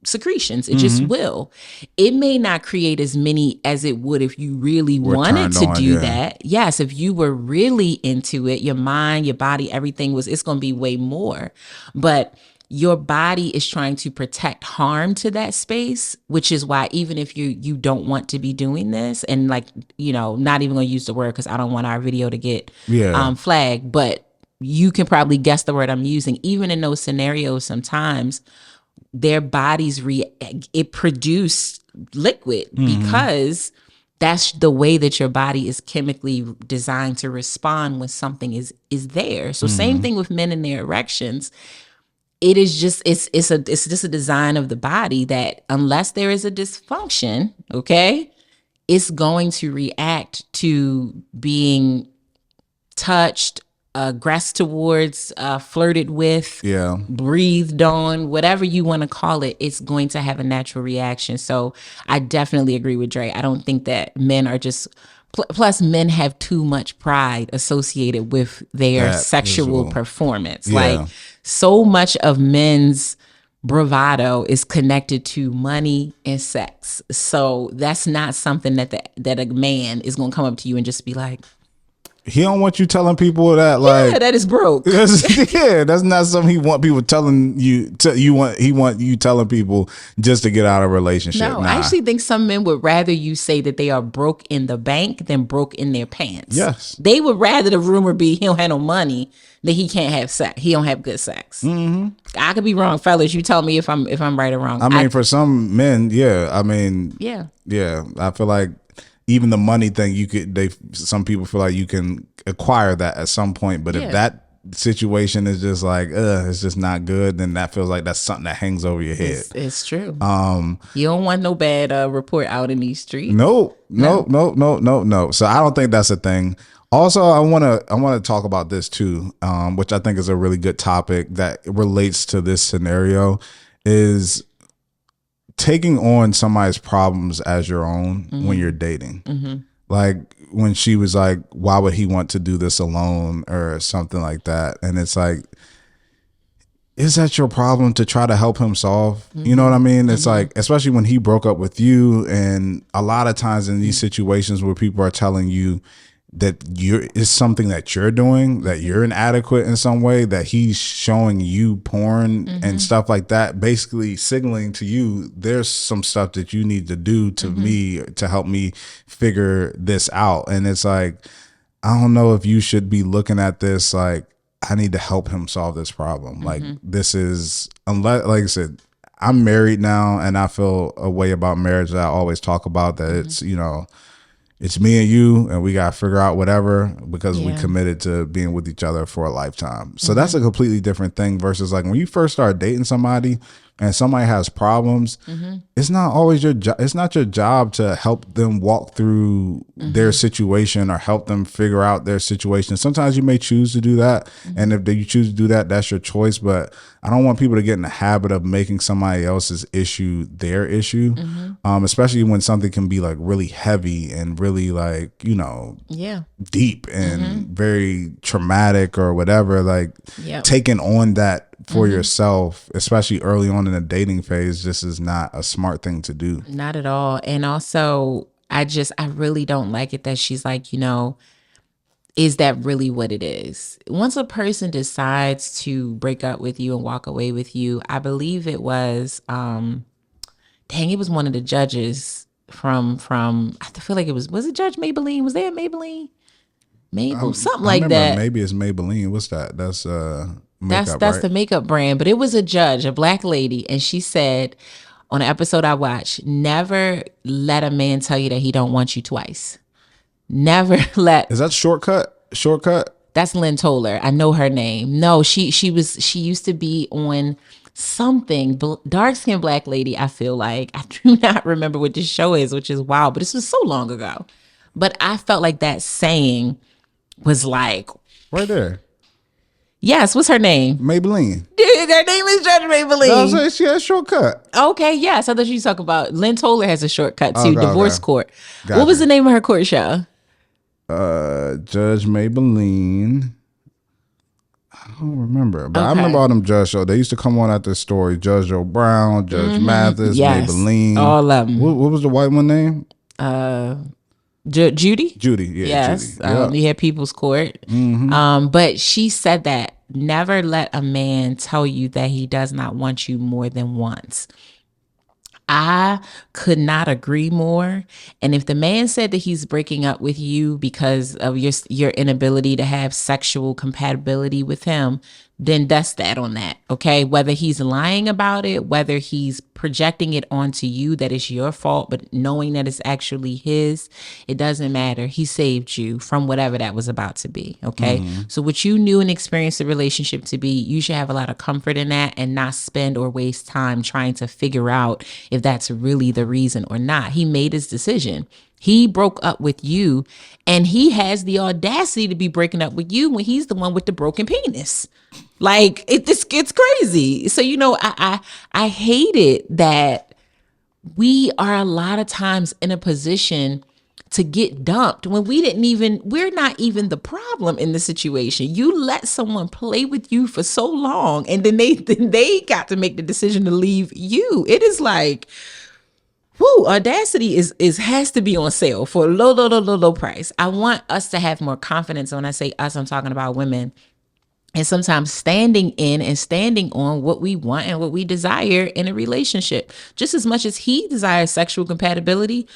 secretions. It just will. It may not create as many as it would if you really wanted to do that. Yes, if you were really into it, your mind, your body, everything it's going to be way more. But your body is trying to protect harm to that space, which is why even if you don't want to be doing this, and like, not even going to use the word because I don't want our video to get flagged, but you can probably guess the word I'm using. Even in those scenarios, sometimes their bodies it produce liquid because that's the way that your body is chemically designed to respond when something is there. So same thing with men and their erections. It is just it's just a design of the body that unless there is a dysfunction, okay, it's going to react to being touched, aggressed towards, flirted with, breathed on, whatever you want to call it. It's going to have a natural reaction. So I definitely agree with Dre. I don't think that men are just. Plus, men have too much pride associated with their sexual performance. Like, so much of men's bravado is connected to money and sex. So that's not something that a man is going to come up to you and just be like, he don't want you telling people that, like, that is broke. That's not something he want people telling you. He want you telling people just to get out of a relationship. No, I actually think some men would rather you say that they are broke in the bank than broke in their pants. Yes, they would rather the rumor be he don't have no money than he can't have sex. He don't have good sex. I could be wrong, fellas. You tell me if I'm right or wrong. I mean, for some men, I feel like. Even the money thing, some people feel like you can acquire that at some point, but if that situation is just like, it's just not good, then that feels like that's something that hangs over your head. It's true. You don't want no bad report out in these streets. No. So I don't think that's a thing. Also, I want to talk about this too, which I think is a really good topic that relates to this scenario, is taking on somebody's problems as your own when you're dating. Like when she was like, why would he want to do this alone or something like that? And it's like, is that your problem to try to help him solve? You know what I mean? It's like, especially when he broke up with you, and a lot of times in these situations where people are telling you that it's something that you're doing, that you're inadequate in some way, that he's showing you porn and stuff like that, basically signaling to you there's some stuff that you need to do to me to help me figure this out. And it's like, I don't know if you should be looking at this like, I need to help him solve this problem. Like this is, unless, like I said, I'm married now and I feel a way about marriage that I always talk about, that it's, it's me and you, and we got to figure out whatever because we Yeah. committed to being with each other for a lifetime. So that's a completely different thing versus like when you first start dating somebody and somebody has problems, it's not always your job. It's not your job to help them walk through their situation or help them figure out their situation. Sometimes you may choose to do that. And if you choose to do that, that's your choice. But I don't want people to get in the habit of making somebody else's issue their issue, especially when something can be like really heavy and really like, you know, deep and very traumatic or whatever. Like taking on that for yourself, especially early on in the dating phase, this is not a smart thing to do. Not at all. And also, I really don't like it that she's like, you know, is that really what it is? Once a person decides to break up with you and walk away with you, I believe it was, it was one of the judges from, I feel like was it Judge Maybelline? Was there a Maybelline? Something like that. Maybe it's Maybelline. What's that? That's makeup, that's right? the makeup brand. But it was a judge, a Black lady, and she said on an episode I watched, never let a man tell you that he don't want you twice. Never let. Is that Shortcut? That's Lynn Toller. I know her name. No, she used to be on something, dark skinned Black lady. I feel like I do not remember what this show is, which is wild. But this was so long ago. But I felt like that saying was like right there. Yes, what's her name? Maybelline. Dude, her name is Judge Maybelline. No, I'm saying she has Shortcut. Okay, yes. I thought you talk about Lynn Toller has a shortcut too. Okay, Divorce okay. Court. Gotcha. What was the name of her court show? Judge Maybelline. I don't remember, but I Okay. remember all them judge shows. They used to come on at the story. Judge Joe Brown, Judge Mathis, Yes, Maybelline. all of them. What was the white one name? Judy? Judy. Yeah, Yes. Judy. Yeah. You had People's Court. But she said that never let a man tell you that he does not want you more than once. I could not agree more. And if the man said that he's breaking up with you because of your inability to have sexual compatibility with him, then that's that on that. Okay. Whether he's lying about it, whether he's projecting it onto you that it's your fault, but knowing that it's actually his, it doesn't matter. He saved you from whatever that was about to be. Okay. So what you knew and experienced the relationship to be, you should have a lot of comfort in that and not spend or waste time trying to figure out if that's really the reason or not. He made his decision. He broke up with you, and he has the audacity to be breaking up with you when he's the one with the broken penis. Like it's crazy. So, you know, I hate it that we are a lot of times in a position to get dumped when we're not even the problem in the situation. You let someone play with you for so long, and then they got to make the decision to leave you. It is like, whoo, audacity has to be on sale for a low price. I want us to have more confidence. When I say us, I'm talking about women. And sometimes standing in and standing on what we want and what we desire in a relationship. Just as much as he desires sexual compatibility,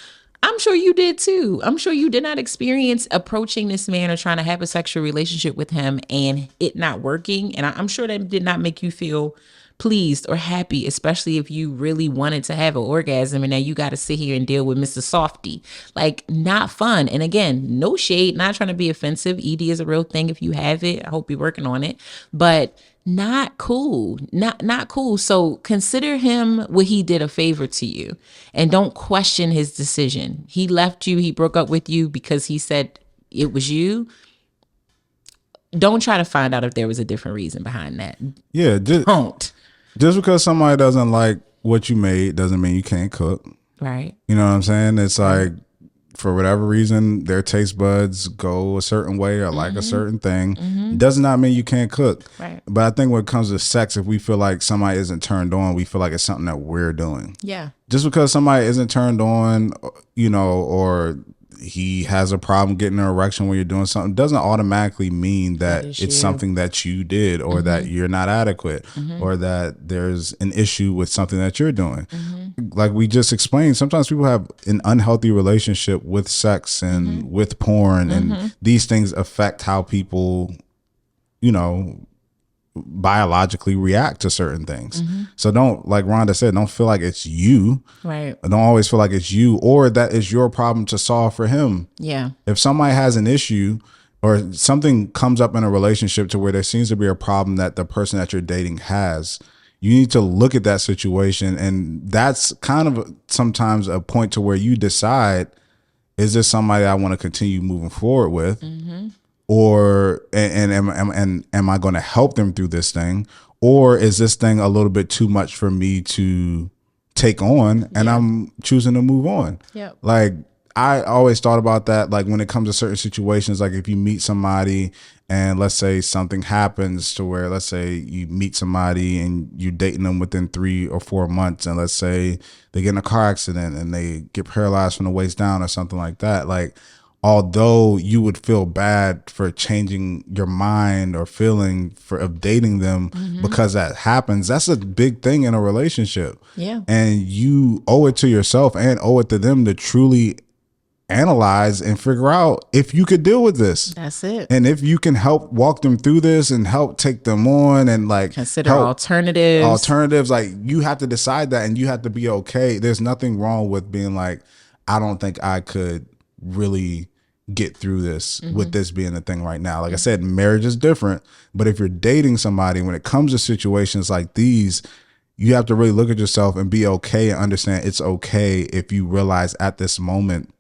I'm sure you did too. I'm sure you did not experience approaching this man or trying to have a sexual relationship with him and it not working. And I'm sure that did not make you feel pleased or happy, especially if you really wanted to have an orgasm and now you got to sit here and deal with Mr. Softy. Like, not fun. And again, no shade, not trying to be offensive. ED is a real thing if you have it. I hope you're working on it. But not cool. Not cool. So consider him what he did a favor to you and don't question his decision. He left you. He broke up with you because he said it was you. Don't try to find out if there was a different reason behind that. Yeah. Don't. Just because somebody doesn't like what you made doesn't mean you can't cook. Right. You know what I'm saying? It's like, for whatever reason, their taste buds go a certain way or like a certain thing. Does not mean you can't cook. Right. But I think when it comes to sex, if we feel like somebody isn't turned on, we feel like it's something that we're doing. Yeah. Just because somebody isn't turned on, you know, or he has a problem getting an erection when you're doing something, doesn't automatically mean that it's something that you did or that you're not adequate or that there's an issue with something that you're doing. Like we just explained, sometimes people have an unhealthy relationship with sex and with porn, and these things affect how people, you know, biologically react to certain things. So don't, like Rhonda said, don't feel like it's you. Right. Don't always feel like it's you or that is your problem to solve for him. Yeah. If somebody has an issue or something comes up in a relationship to where there seems to be a problem that the person that you're dating has, you need to look at that situation. And that's kind of sometimes a point to where you decide, is this somebody I want to continue moving forward with? Or and am I going to help them through this thing, or is this thing a little bit too much for me to take on, and I'm choosing to move on? Yep. Like I always thought about that. Like when it comes to certain situations, like if you meet somebody and let's say something happens to where, let's say you meet somebody and you're dating them within 3 or 4 months, and let's say they get in a car accident and they get paralyzed from the waist down or something like that. Like, although you would feel bad for changing your mind or feeling of dating them because that happens, that's a big thing in a relationship. Yeah. And you owe it to yourself and owe it to them to truly analyze and figure out if you could deal with this. That's it. And if you can help walk them through this and help take them on and like consider alternatives. Like you have to decide that, and you have to be okay. There's nothing wrong with being like, I don't think I could really get through this with this being a thing right now. Like I said, marriage is different, but if you're dating somebody, when it comes to situations like these, you have to really look at yourself and be okay and understand it's okay if you realize at this moment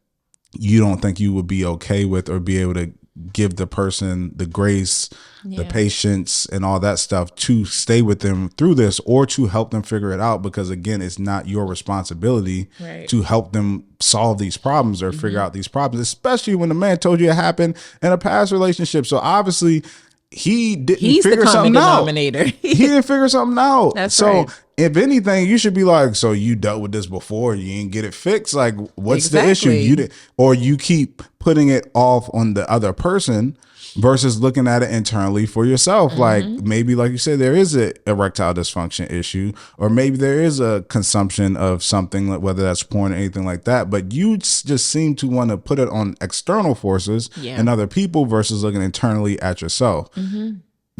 you don't think you would be okay with or be able to give the person the grace, the patience and all that stuff to stay with them through this or to help them figure it out. Because again, it's not your responsibility to help them solve these problems or figure out these problems, especially when the man told you it happened in a past relationship. So obviously he's figure the something denominator. out. He didn't figure something out. That's so right. If anything, you should be like, so you dealt with this before, you didn't get it fixed. Like, what's the issue? You did, or you keep putting it off on the other person versus looking at it internally for yourself. Like maybe, like you said, there is a erectile dysfunction issue, or maybe there is a consumption of something, whether that's porn or anything like that. But you just seem to want to put it on external forces and other people versus looking internally at yourself.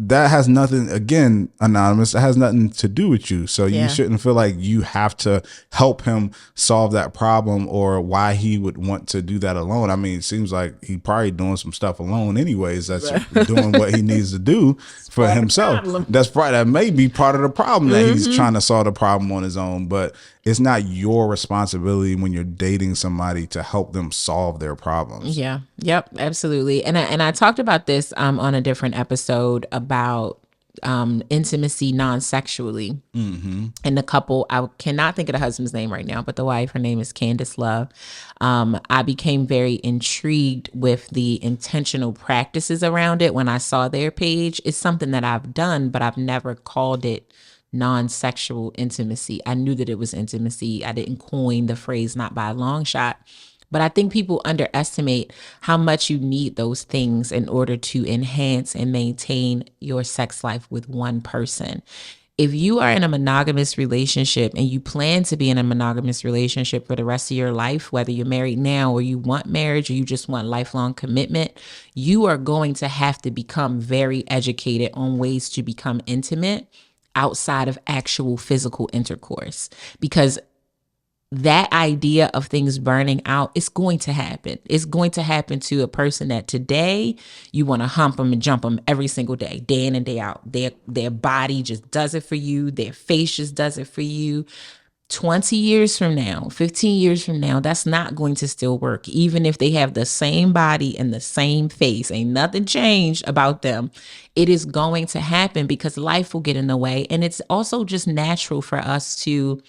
That has nothing, again, anonymous, it has nothing to do with you. So you shouldn't feel like you have to help him solve that problem or why he would want to do that alone. I mean, it seems like he probably doing some stuff alone anyways. That's doing what he needs to do for himself. That may be part of the problem that he's trying to solve the problem on his own. But it's not your responsibility when you're dating somebody to help them solve their problems. Yeah. Yep. Absolutely. And I talked about this on a different episode about intimacy non-sexually. And the couple, I cannot think of the husband's name right now, but the wife, her name is Candace Love. I became very intrigued with the intentional practices around it when I saw their page. It's something that I've done, but I've never called it non-sexual intimacy. I knew that it was intimacy. I didn't coin the phrase, not by a long shot. But I think people underestimate how much you need those things in order to enhance and maintain your sex life with one person. If you are in a monogamous relationship and you plan to be in a monogamous relationship for the rest of your life, whether you're married now or you want marriage or you just want lifelong commitment, you are going to have to become very educated on ways to become intimate outside of actual physical intercourse, because that idea of things burning out is going to happen. It's going to happen to a person that today you want to hump them and jump them every single day in and day out. Their body just does it for you. Their face just does it for you. 20 years from now, 15 years from now, that's not going to still work. Even if they have the same body and the same face, ain't nothing changed about them. It is going to happen because life will get in the way. And it's also just natural for us to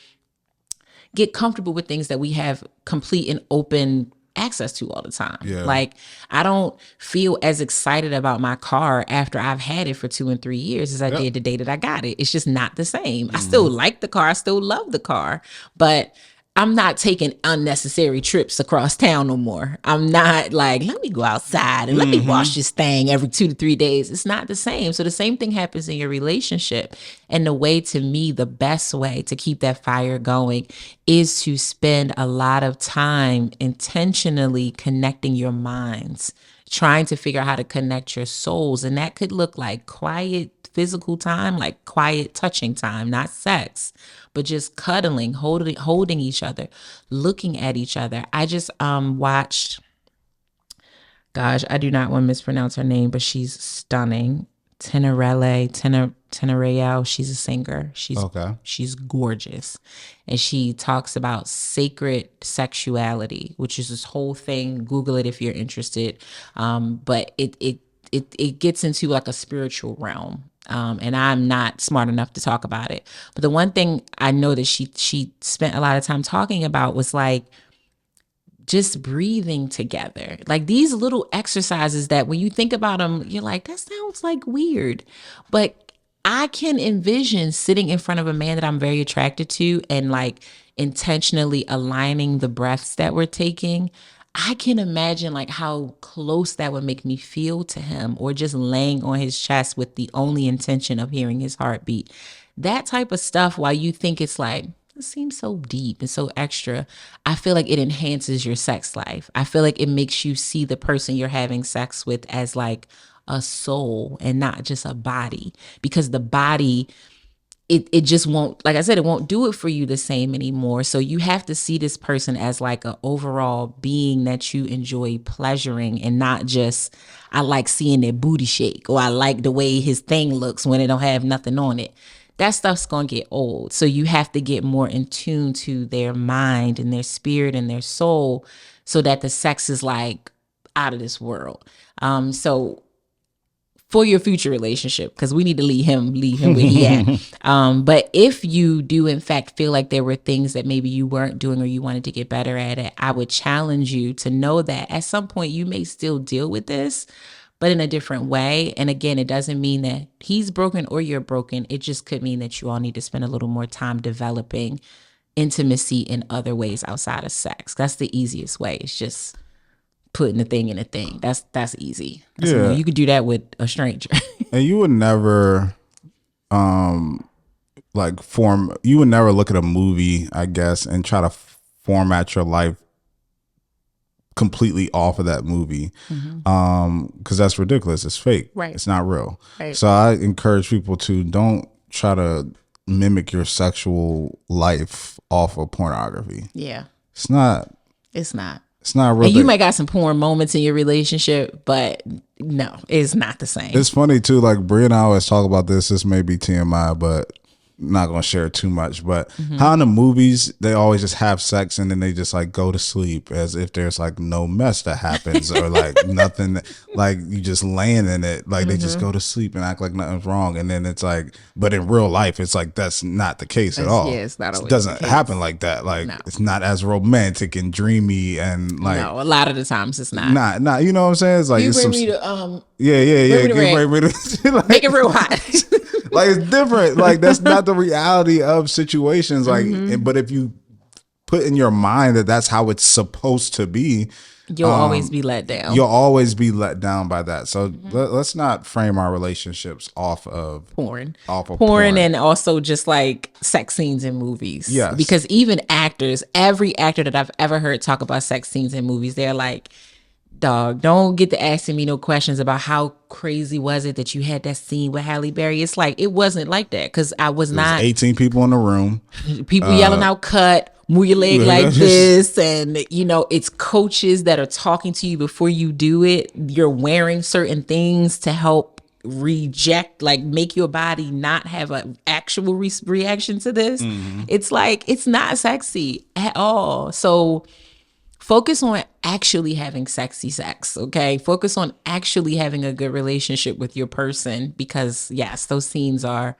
get comfortable with things that we have complete and open access to all the time. Like, I don't feel as excited about my car after I've had it for 2 and 3 years as I did the day that I got it. It's just not the same. I still like the car. I still love the car, but I'm not taking unnecessary trips across town no more. I'm not like, let me go outside and let me wash this thing every 2 to 3 days. It's not the same. So the same thing happens in your relationship. And the way, to me, the best way to keep that fire going is to spend a lot of time intentionally connecting your minds. trying to figure out how to connect your souls. And that could look like quiet physical time, like quiet touching time, not sex, but just cuddling, holding each other, looking at each other. I just watched, gosh, I do not want to mispronounce her name, but she's stunning. Tenerelle. She's a singer. She's gorgeous. And she talks about sacred sexuality, which is this whole thing. Google it if you're interested. But it gets into like a spiritual realm. And I'm not smart enough to talk about it. But the one thing I know that she spent a lot of time talking about was like just breathing together. Like these little exercises that when you think about them, you're like, that sounds like weird. But I can envision sitting in front of a man that I'm very attracted to and like intentionally aligning the breaths that we're taking. I can imagine like how close that would make me feel to him, or just laying on his chest with the only intention of hearing his heartbeat. That type of stuff, while you think it's like, it seems so deep and so extra, I feel like it enhances your sex life. I feel like it makes you see the person you're having sex with as like a soul and not just a body, because the body, it just won't, like I said, it won't do it for you the same anymore. So you have to see this person as like an overall being that you enjoy pleasuring, and not just, I like seeing their booty shake, or I like the way his thing looks when it don't have nothing on it. That stuff's going to get old. So you have to get more in tune to their mind and their spirit and their soul, so that the sex is like out of this world. So for your future relationship, because we need to leave him where he at. But if you do in fact feel like there were things that maybe you weren't doing or you wanted to get better at it, I would challenge you to know that at some point you may still deal with this, but in a different way. And again, it doesn't mean that he's broken or you're broken. It just could mean that you all need to spend a little more time developing intimacy in other ways outside of sex. That's the easiest way. It's just putting the thing in a thing. That's easy. You could do that with a stranger. And you would never you would never look at a movie, I guess, and try to format your life completely off of that movie. Because that's ridiculous. It's fake. Right. It's not real. Right. So I encourage people to don't try to mimic your sexual life off of pornography. Yeah. It's not. It's not real. And you might got some porn moments in your relationship, but no, it's not the same. It's funny too. Like Brie and I always talk about this. This may be TMI, but not gonna share too much. But how in the movies they always just have sex and then they just like go to sleep as if there's like no mess that happens or like nothing. Like you just laying in it. Like they just go to sleep and act like nothing's wrong. And then it's like, but in real life, it's like that's not the case at all. Yeah, it's not always It doesn't the case. happen like that. Like it's not as romantic and dreamy and like no, a lot of the times it's not. Not. You know what I'm saying? It's like You it's bring some. me to Yeah. Like, make it real hot. like it's different. Like that's not the reality of situations. Like, but if you put in your mind that that's how it's supposed to be, You'll always be let down. you'll always be let down by that. So let's not frame our relationships off of porn. porn. And also just like sex scenes in movies. Yes. Because even actors, every actor that I've ever heard talk about sex scenes in movies, they're like, dog, don't get to asking me no questions about how crazy was it that you had that scene with Halle Berry. It's like, it wasn't like that, because I was not. 18 people in the room. People yelling out, cut, move your leg like this. And, you know, it's coaches that are talking to you before you do it. You're wearing certain things to help reject, like make your body not have an actual reaction to this. It's like, it's not sexy at all. So focus on actually having sexy sex, okay? Focus on actually having a good relationship with your person, because yes, those scenes are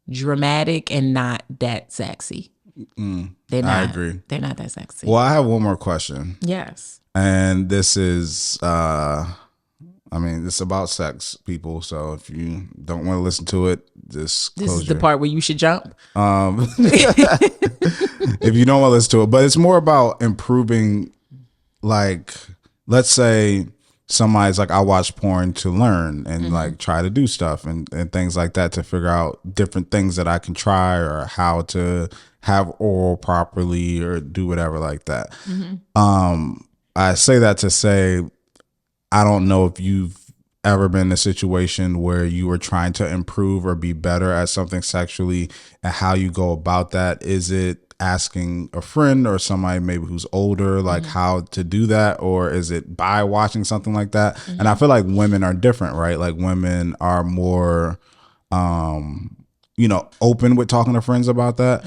dramatic and not that sexy. They're not. I agree. They're not that sexy. Well, I have one more question. Yes. And this is, it's about sex, people. So if you don't want to listen to it, just This close is the part where you should jump. If you don't want to listen to it, but it's more about improving. Like, let's say somebody's like, I watch porn to learn and like try to do stuff and things like that to figure out different things that I can try or how to have oral properly or do whatever like that. I say that to say I don't know if you've ever been in a situation where you were trying to improve or be better at something sexually, and how you go about that. Is it asking a friend or somebody maybe who's older, like how to do that? Or is it by watching something like that? And I feel like women are different, right? Like women are more, open with talking to friends about that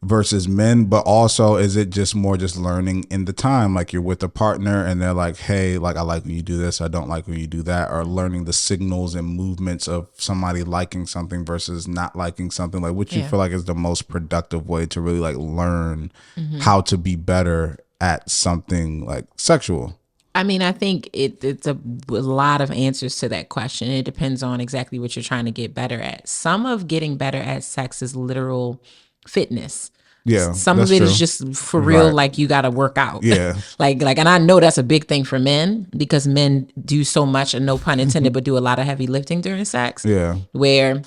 versus men. But also, is it just more just learning in the time? Like you're with a partner and they're like, hey, like I like when you do this, I don't like when you do that, or learning the signals and movements of somebody liking something versus not liking something. Like what you feel like is the most productive way to really like learn how to be better at something like sexual? I mean, I think it's a lot of answers to that question. It depends on exactly what you're trying to get better at. Some of getting better at sex is literal fitness. Yeah, Some of it is just for real, like you got to work out. Yeah. like, and I know that's a big thing for men because men do so much, and no pun intended, but do a lot of heavy lifting during sex. Yeah. Where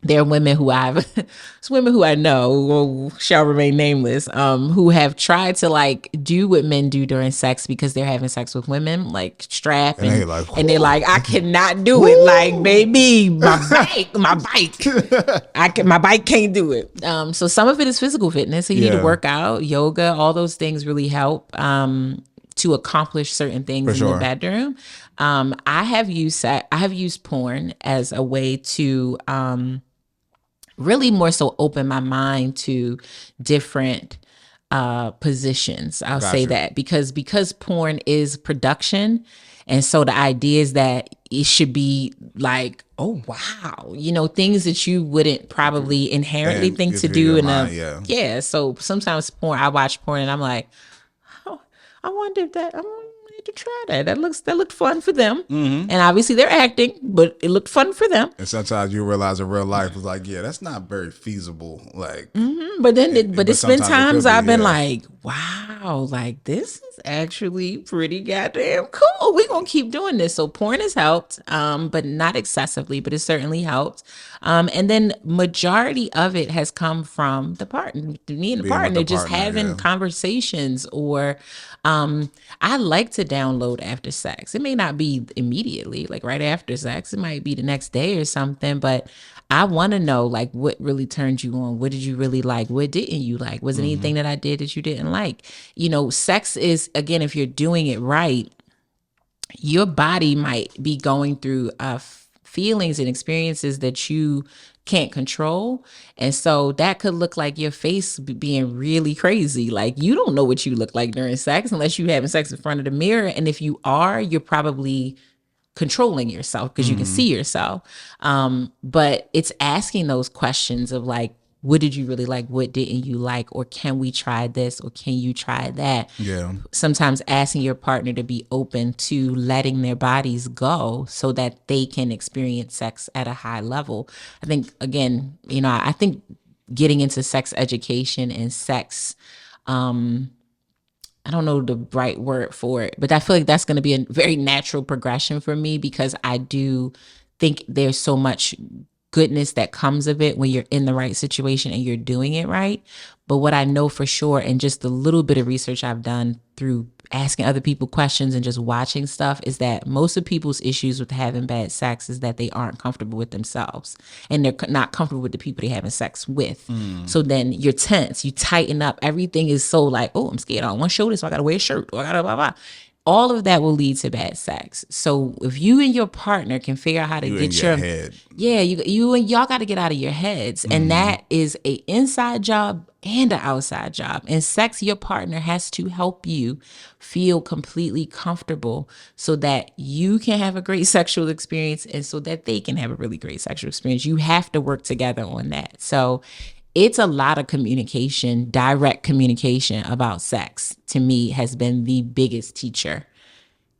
there are women who it's women who I know, who shall remain nameless, who have tried to like do what men do during sex because they're having sex with women, like strap and they're like, I cannot do it. Like, baby, my bike, my bike can't do it. So some of it is physical fitness. So you need to work out, yoga, all those things really help to accomplish certain things in the bedroom. I have used porn as a way to really more so open my mind to different positions. I'll say that because porn is production. And so the idea is that it should be like, oh, wow, things that you wouldn't probably inherently think to do in So sometimes I watch porn and I'm like, oh, I wonder if that, to try that. That looked fun for them. And obviously they're acting, but it looked fun for them. And sometimes you realize in real life was like, yeah, that's not very feasible. Like, but then it's been times I've been like, wow, like this is actually pretty goddamn cool. We're gonna keep doing this. So porn has helped, but not excessively, but it certainly helped. And then majority of it has come from the partner, me and the partner just having conversations, or I like to download after sex. It may not be immediately, like right after sex. It might be the next day or something, but I want to know like what really turned you on. What did you really like? What didn't you like? Was it anything that I did that you didn't like? Sex is, again, if you're doing it right, your body might be going through feelings and experiences that you can't control. And so that could look like your face being really crazy. Like you don't know what you look like during sex unless you're having sex in front of the mirror. And if you are, you're probably controlling yourself because you can see yourself. But it's asking those questions of like, what did you really like? What didn't you like? Or can we try this? Or can you try that? Yeah. Sometimes asking your partner to be open to letting their bodies go so that they can experience sex at a high level. I think, again, I think getting into sex education and sex, I don't know the right word for it, but I feel like that's going to be a very natural progression for me because I do think there's so much goodness that comes of it when you're in the right situation and you're doing it right. But what I know for sure, and just the little bit of research I've done through asking other people questions and just watching stuff, is that most of people's issues with having bad sex is that they aren't comfortable with themselves and they're not comfortable with the people they're having sex with. So then you're tense, you tighten up. Everything is so like, oh, I'm scared. I don't want to show this. So I got to wear a shirt. Or I got to blah, blah. All of that will lead to bad sex. So if you and your partner can figure out how to get your head. Yeah, you and y'all got to get out of your heads. And that is a inside job and an outside job. In sex, your partner has to help you feel completely comfortable so that you can have a great sexual experience and so that they can have a really great sexual experience. You have to work together on that. So it's a lot of communication, direct communication about sex, to me, has been the biggest teacher.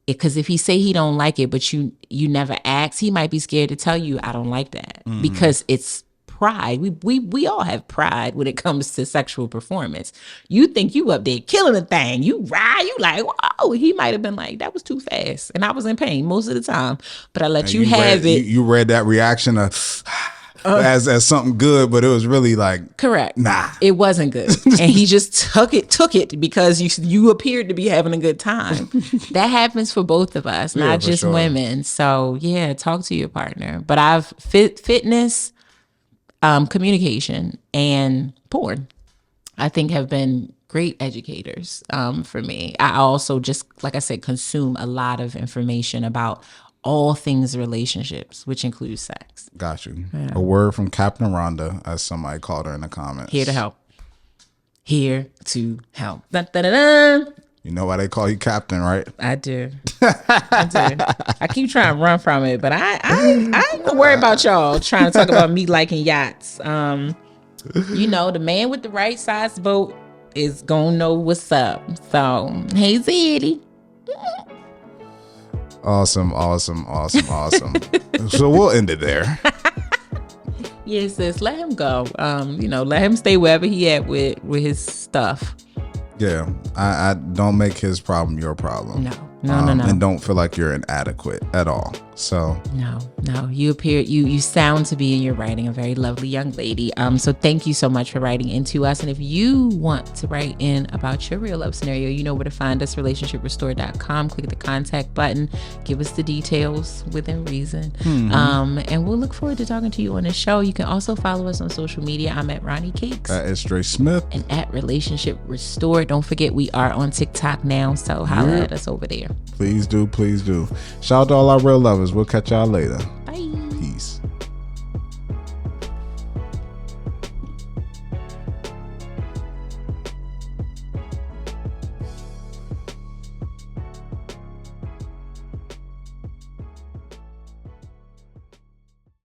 Because if he say he don't like it, but you never ask, he might be scared to tell you, I don't like that. Because it's pride. We all have pride when it comes to sexual performance. You think you up there killing a thing. You ride, you like, whoa. He might have been like, that was too fast. And I was in pain most of the time. But I let you have it. You read that reaction of... as something good, but it was really like, correct. nah, it wasn't good. And he just took it because you appeared to be having a good time. That happens for both of us, not just sure. women. So yeah, talk to your partner. But fitness, communication, and porn, I think have been great educators for me. I also just, like I said, consume a lot of information about all things relationships, which includes sex. Got you. Yeah. A word from Captain Rhonda, as somebody called her in the comments. Here to help. Here to help. Dun, dun, dun, dun. You know why they call you Captain, right? I do. I keep trying to run from it, but I ain't gonna worry about y'all trying to talk about me liking yachts. You know, the man with the right size boat is gonna know what's up. So, hey, Zeddy. Awesome. So we'll end it there. Yes, sis, let him go. Let him stay wherever he at with his stuff. Yeah, I don't make his problem your problem. No. And don't feel like you're inadequate at all. So no, you sound to be in your writing a very lovely young lady. So thank you so much for writing into us. And if you want to write in about your real love scenario, you know where to find us, relationshiprestore.com. Click the contact button, give us the details within reason. Mm-hmm. And we'll look forward to talking to you on the show. You can also follow us on social media. I'm at Ronnie Cakes. That is Dre Smith. And at Relationship Restore. Don't forget, we are on TikTok now, so holla at us over there. Please do. Shout out to all our real lovers. We'll catch y'all later.